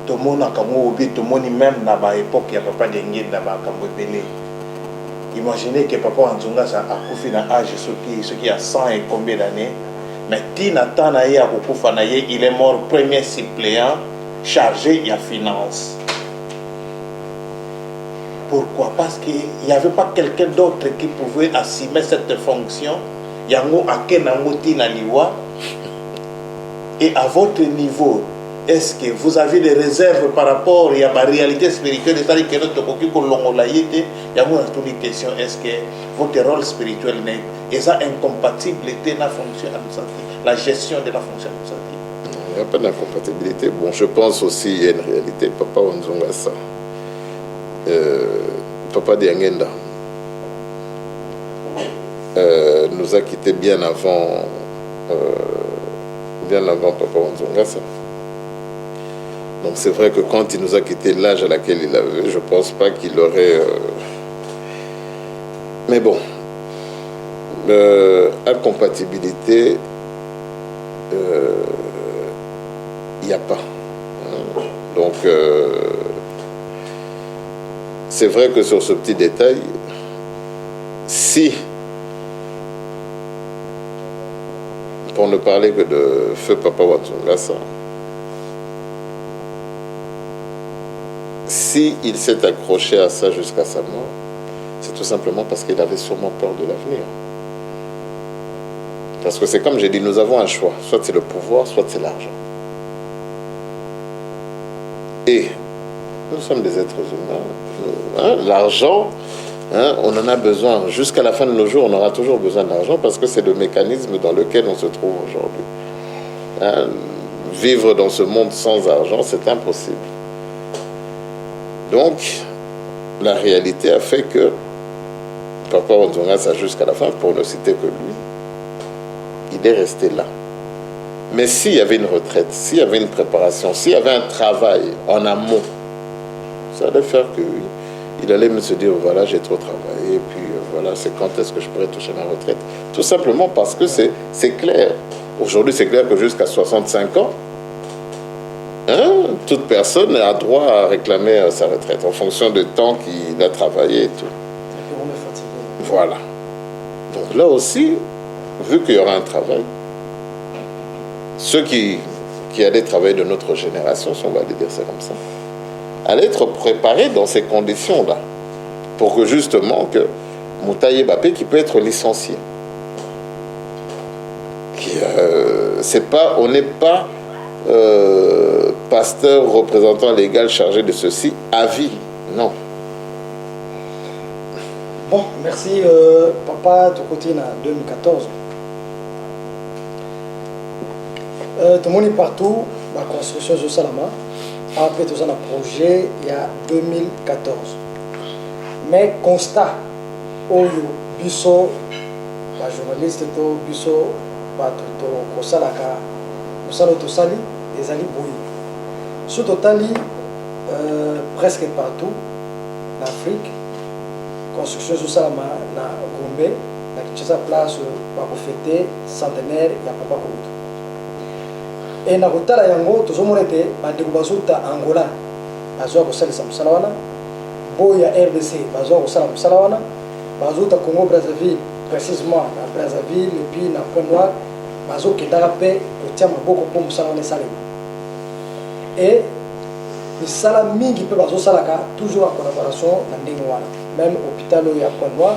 Speaker 4: tout le monde a tout le monde même na ba époque ya papa dengue na ba kambo ebele. Imaginez que papa Anzunga a couffé dans l'âge ce qui a 100 et combien d'années. Mais Tina Tanaye a couffé, il est mort premier suppléant chargé de la finance. Pourquoi? Parce qu'il n'y avait pas quelqu'un d'autre qui pouvait assumer cette fonction. Yango Akenango Tina Liwa. Et à votre niveau, est-ce que vous avez des réserves par rapport à la réalité spirituelle? C'est-à-dire que notre coquille pour l'ongolaïté, il y a une question, est-ce que votre rôle spirituel est incompatible avec la fonction administrative, la gestion de la fonction administrative?
Speaker 3: Il n'y a pas d'incompatibilité. Bon, je pense aussi il y a une réalité. Papa Wanzongasa, Papa Diangenda, nous a quittés bien avant Papa Wanzongasa. Donc c'est vrai que quand il nous a quitté, l'âge à laquelle il avait, je ne pense pas qu'il aurait... Mais bon, incompatibilité, il n'y a pas. Donc c'est vrai que sur ce petit détail, si, pour ne parler que de feu Papa Wanzongasa, si il s'est accroché à ça jusqu'à sa mort, c'est tout simplement parce qu'il avait sûrement peur de l'avenir. Parce que c'est comme j'ai dit, nous avons un choix. Soit c'est le pouvoir, soit c'est l'argent. Et nous sommes des êtres humains. L'argent, on en a besoin. Jusqu'à la fin de nos jours, on aura toujours besoin d'argent parce que c'est le mécanisme dans lequel on se trouve aujourd'hui. Vivre dans ce monde sans argent, c'est impossible. Donc, la réalité a fait que Papa Wanzongasa, jusqu'à la fin, pour ne citer que lui, il est resté là. Mais s'il y avait une retraite, s'il y avait une préparation, s'il y avait un travail en amont, ça allait faire que oui, il allait me se dire, voilà, j'ai trop travaillé, et puis voilà, c'est quand est-ce que je pourrais toucher ma retraite. Tout simplement parce que c'est clair. Aujourd'hui, c'est clair que jusqu'à 65 ans, toute personne a droit à réclamer sa retraite en fonction du temps qu'il a travaillé et tout. Voilà. Donc là aussi, vu qu'il y aura un travail, ceux qui allaient travailler de notre génération, si on va aller dire ça comme ça, allaient être préparés dans ces conditions-là, pour que justement, que Moutaye Bappé, qui peut être licencié, on n'est pas pasteur, représentant légal chargé de ceci à vie, non.
Speaker 2: Bon, merci papa de côté en 2014. Tout le monde est partout, la construction de Salama. Après tout ça, un projet il y a 2014. Mais constat, au biso, la journaliste, biso, kosalaka, kosalo tosali, les ali bouillis. Sur totali, presque partout, en Afrique, construction de Salama, na Gombe, na Kinshasa place, pour fêter centenaire, il y a Papa Koutou. Et na kotala yango tozomona ete bandeko bazuta Angola bazwa kosalisa mosala wana, boya RDC bazwa kosala mosala wana, bazuta Congo Brazzaville précisément na Brazzaville et puis na Point Noir bazokendaka mpe kotia maboko mpo mosala wana esalema. Et misala mingi mpe bazosalaka toujours en collaboration na ndenge wana. Même hôpital oyo ya Point Noir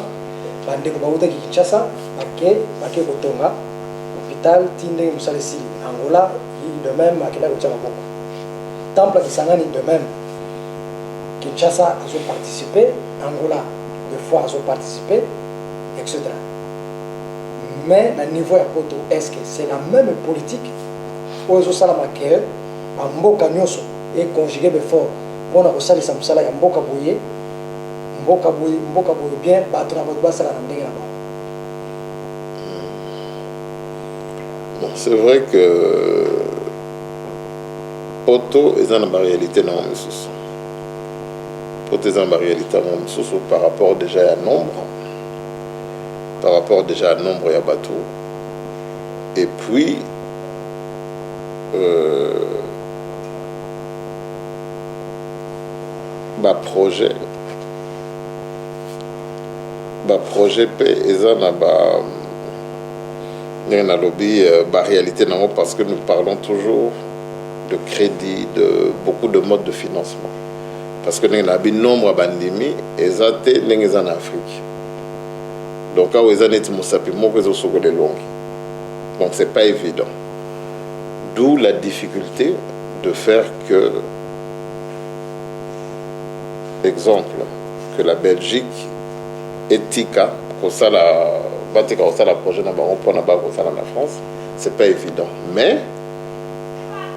Speaker 2: bandeko bautaki Kinshasa bake kotonga hôpital ti ndenge mosala esili. Angola de même à Kenya beaucoup. Temple de Sangani de même. Kinshasa a participé, Angola deux fois a participé, etc. Mais à niveau à Poto, est-ce que c'est la même politique aux Salamake, à Mboka Nyoso et conjugué de fort pour la Rosali Samsala et Mboka Bouye, Mboka Bouye bien, battre dans votre basse à la Ndéga.
Speaker 3: Bon, c'est vrai que Poto est en réalité non Missoussou. Poto est en réalité non Missoussou par rapport déjà à nombre. Par rapport déjà à nombre et à bateau. Et puis projet P et na lobby réalité non parce que nous parlons toujours de crédit, de beaucoup de modes de financement. Parce que nous avons un nombre de bandimi et ça c'est en Afrique. Donc quand vous avez des longues. Donc c'est pas évident. D'où la difficulté de faire que, exemple, que la Belgique et Tika, comme ça la projet en France, c'est pas évident. Mais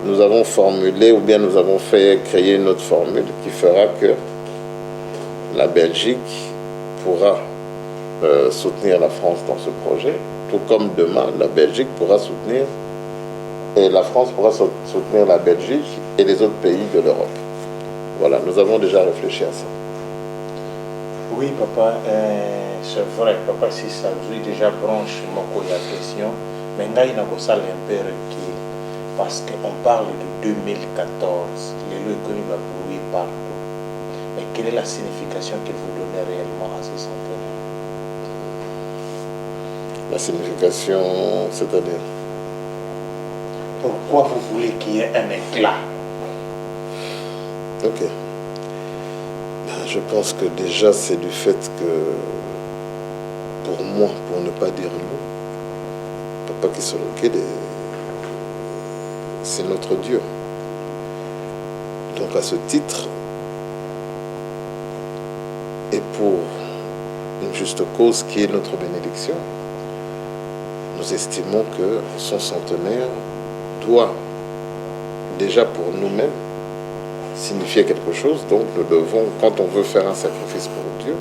Speaker 3: nous avons formulé ou bien nous avons fait créer une autre formule qui fera que la Belgique pourra soutenir la France dans ce projet, tout comme demain, la Belgique pourra soutenir, et la France pourra soutenir la Belgique et les autres pays de l'Europe. Voilà, nous avons déjà réfléchi à ça.
Speaker 4: Oui, papa, c'est vrai, papa, si ça vous déjà branche mon question, mais il y a un peu recul, parce qu'on parle de 2014, les lois économiques vont bruit partout. Mais quelle est la signification que vous donnez réellement à ce centenaire?
Speaker 3: La signification, c'est-à-dire?
Speaker 4: Pourquoi vous voulez qu'il y ait un éclat?
Speaker 3: Ok. Je pense que déjà c'est du fait que, pour moi, pour ne pas dire nous, Papa Kisoloke, c'est notre Dieu. Donc à ce titre, et pour une juste cause qui est notre bénédiction, nous estimons que son centenaire doit, déjà pour nous-mêmes, signifier quelque chose. Donc nous devons, quand on veut faire un sacrifice pour Dieu,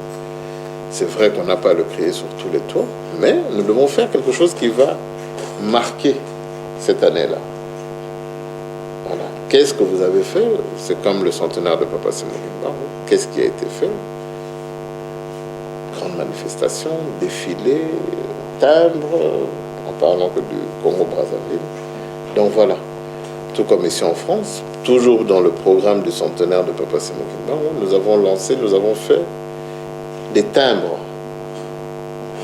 Speaker 3: c'est vrai qu'on n'a pas à le crier sur tous les toits, mais nous devons faire quelque chose qui va marquer cette année-là. Voilà. Qu'est-ce que vous avez fait? C'est comme le centenaire de Papa Simon Kimbangu. Qu'est-ce qui a été fait? Grande manifestation, défilé, timbre, en parlant que du Congo-Brazzaville. Donc voilà. Tout comme ici en France, toujours dans le programme du centenaire de Papa Simon Kimbangu, nous avons fait des timbres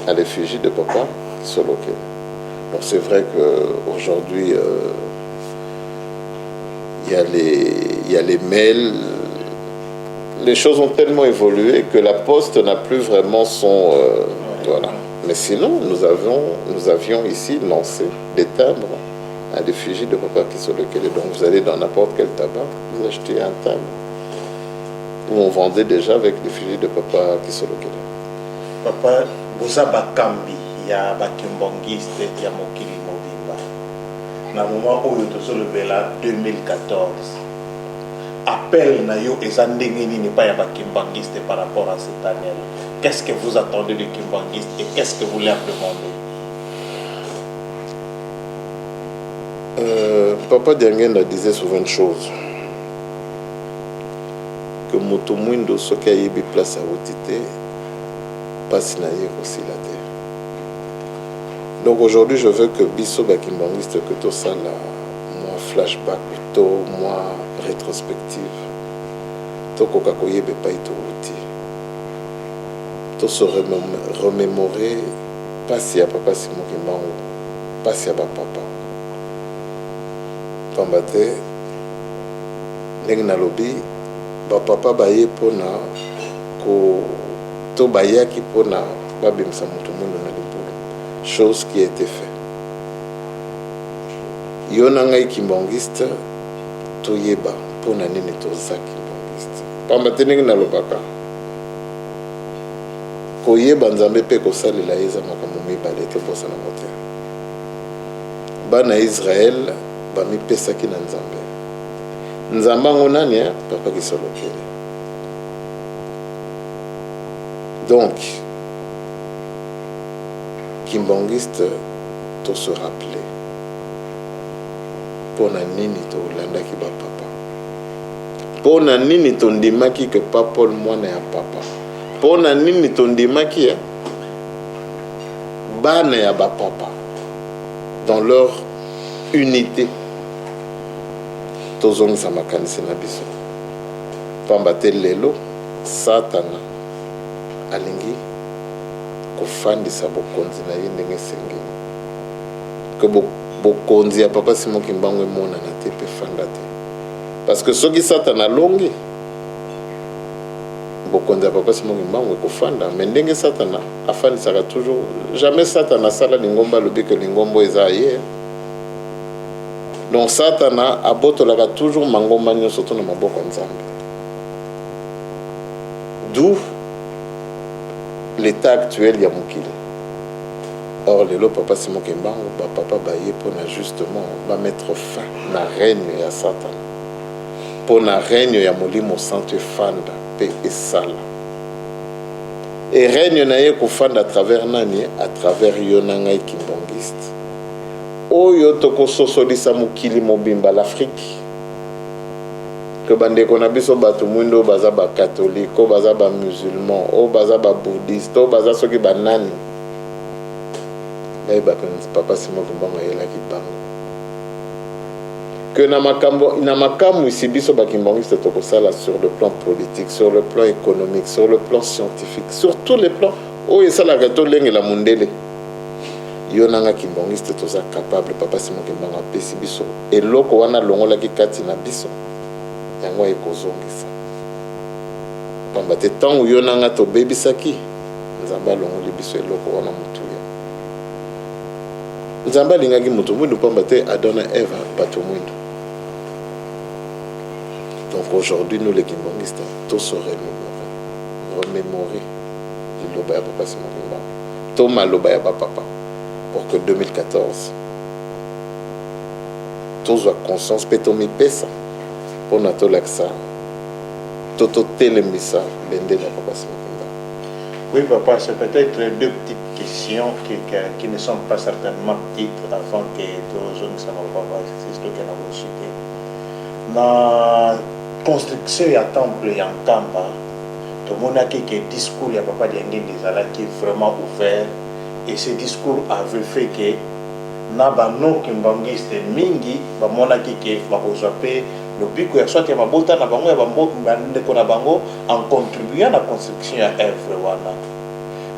Speaker 3: à l'effigie de Papa Kisoloke. Donc c'est vrai qu'aujourd'hui, il y a les mails, les choses ont tellement évolué que la poste n'a plus vraiment son... voilà. Mais sinon, nous avions ici lancé des timbres à l'effigie de Papa Kisoloke. Donc vous allez dans n'importe quel tabac, vous achetez un timbre où on vendait déjà avec l'effigie de Papa Kisoloke.
Speaker 4: Papa, vous avez Bakambi, il y a Bakimbangiste, il y a Mokili Mobimba. Dans le moment où vous avez levé là, 2014, appel Nayo et Zandengini n'est pas Bakimbangiste par rapport à cette année-là. Qu'est-ce que vous attendez de Kimbangiste et qu'est-ce que vous leur demandez?
Speaker 3: Papa Diangenda disait souvent une chose, que moto mwindo soki ayebi place awuti te pasi na ye kosila te. Donc aujourd'hui je veux que biso bakimbangiste que tosala moi flashback plutôt moi rétrospective tokoka koyeba epai touti toso remémorer pasi ya Papa Simon Kimbangu, pasi ya bapapa pamba te ndenge nalobi bapapa baye mpona to bayaki mpona babimisa moto mondo na libulu, chose qui a été fait. Yo na ngai kimbangiste toyeba mpona nini toza kimbangiste pamba te ndenge nalobaka koyeba nzambe mpe kosalela ye eza makambo mibale te mposa na motema. Bana Israel bamipesaki na nzambe. Nzambe ango nani ya Papa Kisoloke. Donc kimbangiste to se rappeler pona nini to landaki ba papa, pona nini to ndimaki que pas Paul mwana ya papa, pona nini to ndimaki ya bana ya ba papa dans leur unité. Tozongisa makanisi na biso pamba te lelo Satana alingi kofandisa bokonzi na ye ndenge esengeli ke bokonzi ya Papa Simon Kimbangu emonana te mpe fanda te, parce que soki Satana alongi bokonzi ya Papa Simon Kimbangu ekofanda. Mais ndenge Satana afandisaka toujours, jamais Satana asala lingomba alobi ke lingombo eza ye. Donc Satana abotolaka toujours mangomba nyonso to na maboko ya Nzambe. D'où l'état actuel ya mokili. Or, le papa Simon Kimbangu, papa Baye, pour justement mettre fin à la règne de Satan. Pour la règne de Molimo Santo Fanda, paix et sala. Et règne na ye Fanda à travers Nani, à travers Yonangai Kimbangiste. Oyo toko sosolisa mukili mobimba l'Afrique. Que bande qu'on a biso batu mundo baza ba catholique, o baza ba musulman, o baza ba bouddhiste, o baza soki ba nani. Là papa Simon Kimbangu yela ki bango. Que na makambo ici biso ba kimbangiste toko sala sur le plan politique, sur le plan économique, sur le plan scientifique, sur tous les plans. O esala ka to lenge la mundele. Yo nanga kimbangiste toza capable papa Simon Kimbangu apesi biso. Eloko wana longola ki kati na biso. Yango ekozongisa. Pamba te tango yo nanga to bebisaki. Nzamba longoli biso eloko wana mutuya. Nzamba lingaki mutu mwindu pamba te Adona Eva bato mwindu. Donc aujourd'hui nous les kimbangistes tous se remémorer le loba ya papa Simon Kimbangu. To maloba ya papa pour que 2014 tous ont conscience pe to mi pesa. Pour notre l'accent, Toto Télémissa, l'endé de papa Simon Kimbangu.
Speaker 4: Oui, papa, c'est peut-être deux petites questions qui ne sont pas certainement petites avant que tous les gens ne soient pas c'est ce que nous avons cité. La construction du temple en Kamba, tout le monde a dit que le discours de papa Diangé qui est vraiment ouvert et ce discours avait fait que na bano kimbangiste mingi bamona kike bakozwape le biko ya soit ya mabota na bango ya bambo ndeko na bango en contribuant à la construction ya œuvre wana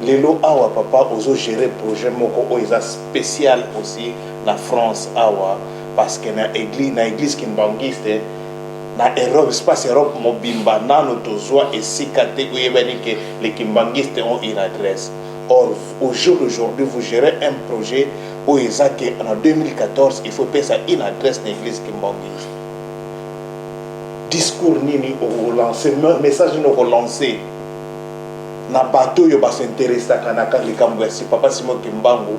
Speaker 4: lelo awa papa ozo gérer projet moko oza spécial aussi na France awa parce que na église kimbangiste na Europe espace Europe mobimba nano tozwa esikate oyebani que les kimbangistes ont une adresse. Or, au jour d'aujourd'hui, vous gérez un projet où il en 2014, il faut payer une adresse de l'église Kimbangiste. Discours nini au lancer, message nous relancer. Na bateau yo ba s'intéresser à kanaka likambo si papa Simon Kimbangu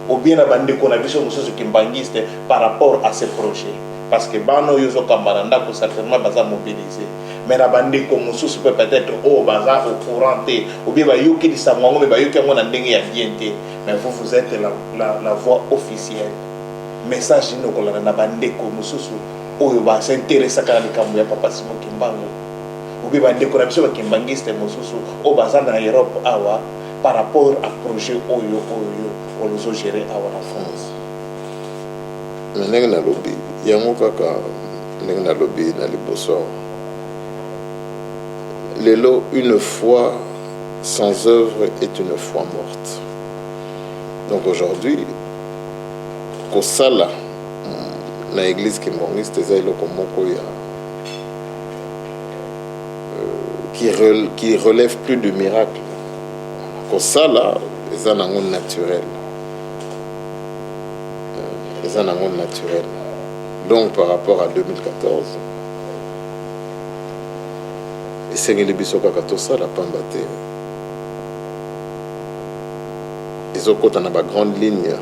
Speaker 4: ou bien na bande qu'on a vu sur monsieur Kimbangiste par rapport à ce projet. Parce que bano yozo kamaranda ko certainement baza mobiliser. Mais la bande comme monsieur peut-être au baza au courant ou bien ba yoki di samongo mais ba yoki ngona ndenge ya bienté. Mais vous êtes la voix officielle. Message no ko na bande ko monsieur oyo ba s'intéresser à likambo ya papa Simon Kimbangu. Ou bien bande ko na biso Kimbangiste monsieur au baza na Europe awa par rapport à projet oyo on nous gérer awa en France.
Speaker 3: Ndenge na lobby yango kaka ndenge na lobby na liboso lelo une foi sans œuvre est une foi morte. Donc aujourd'hui kosala na église kimbangiste eza eloko moko ya qui relève plus du miracle. Kosala eza nango naturel. Eza nango naturel. Donc par rapport à 2014 esengeli biso kaka tosala pamba te ezokota na bagrande ligne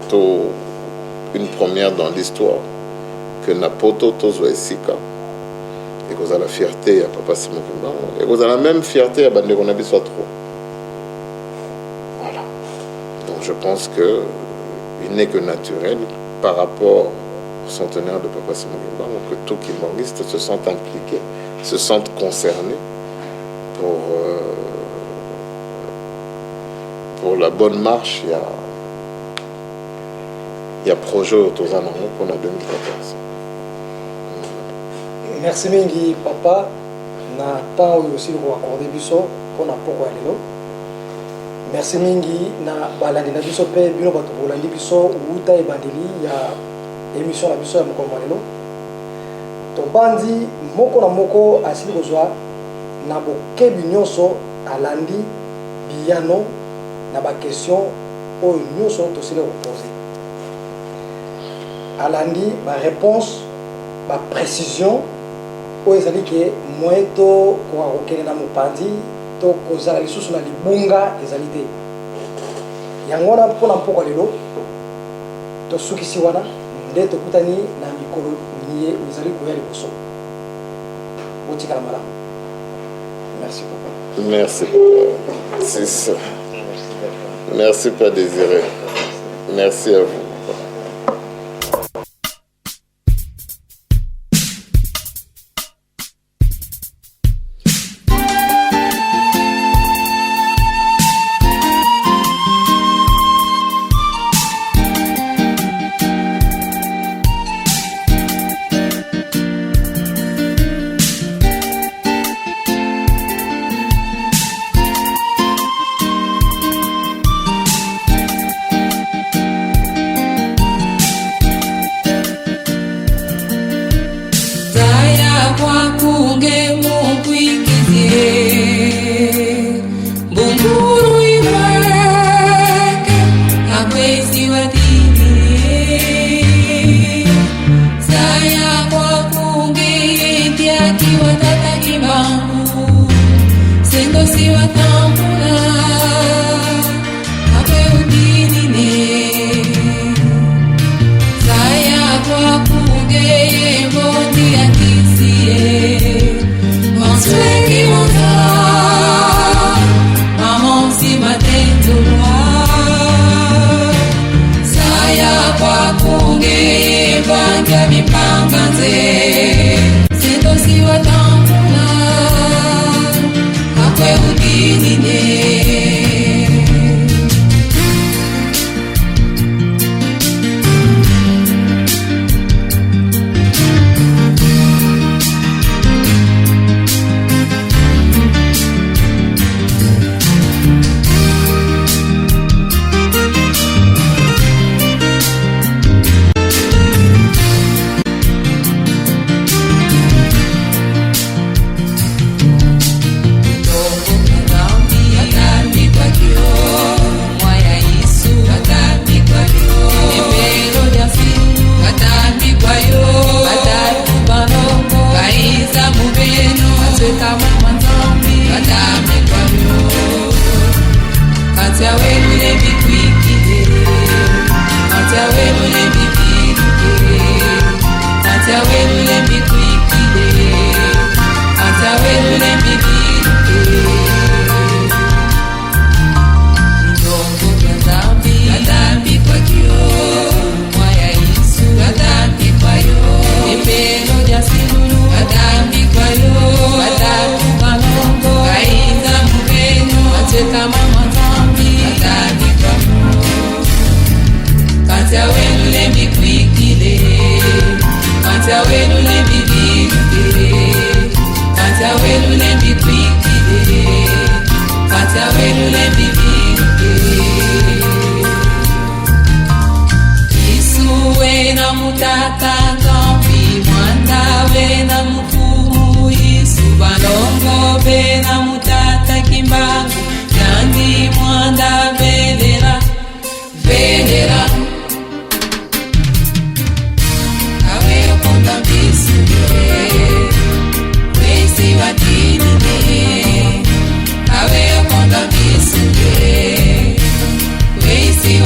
Speaker 3: to une première dans l'histoire que na poto tozwa esika ekozala la fierté ya papa Simon Kimbangu ekozala la même fierté ya bandeko na biso trop. Voilà. Donc je pense que il n'est que naturel par rapport au centenaire de papa Simon Kimbangu que tous kimbangistes se sentent impliqués, se sentent concernés pour la bonne marche. Il y a projet autour de nous pour la 2014.
Speaker 2: Merci mingi papa na temps aussi pour accorder biso pour na poko ya lelo. Merci mingi na balandi na biso pe bino bato bolandi biso uta ebandeli ya émission la biso ya mokolo lelo. To bandi moko na moko asili kozwa na bokebi nyonso alandi biyano na ba question oyo nyonso tosili reposer. Alandi ba réponse ba précision oyo ezali ke moyen to kokende na mopandi to kozala lisusu na libunga ezali te yango wana mpona mpoko lelo tosukisi wana nde tokutani na mikolo niye ezali koya liboso otikala malamu. Merci papa.
Speaker 3: Merci. C'est ça. Merci pas Désiré. Merci à vous.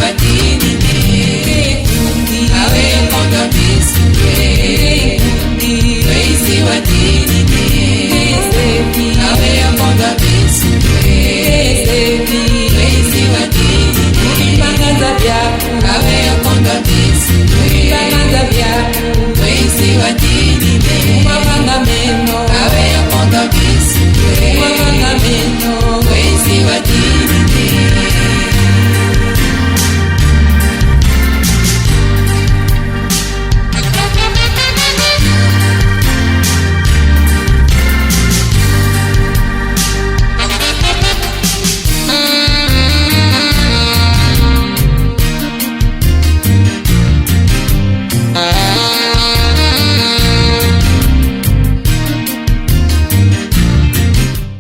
Speaker 1: What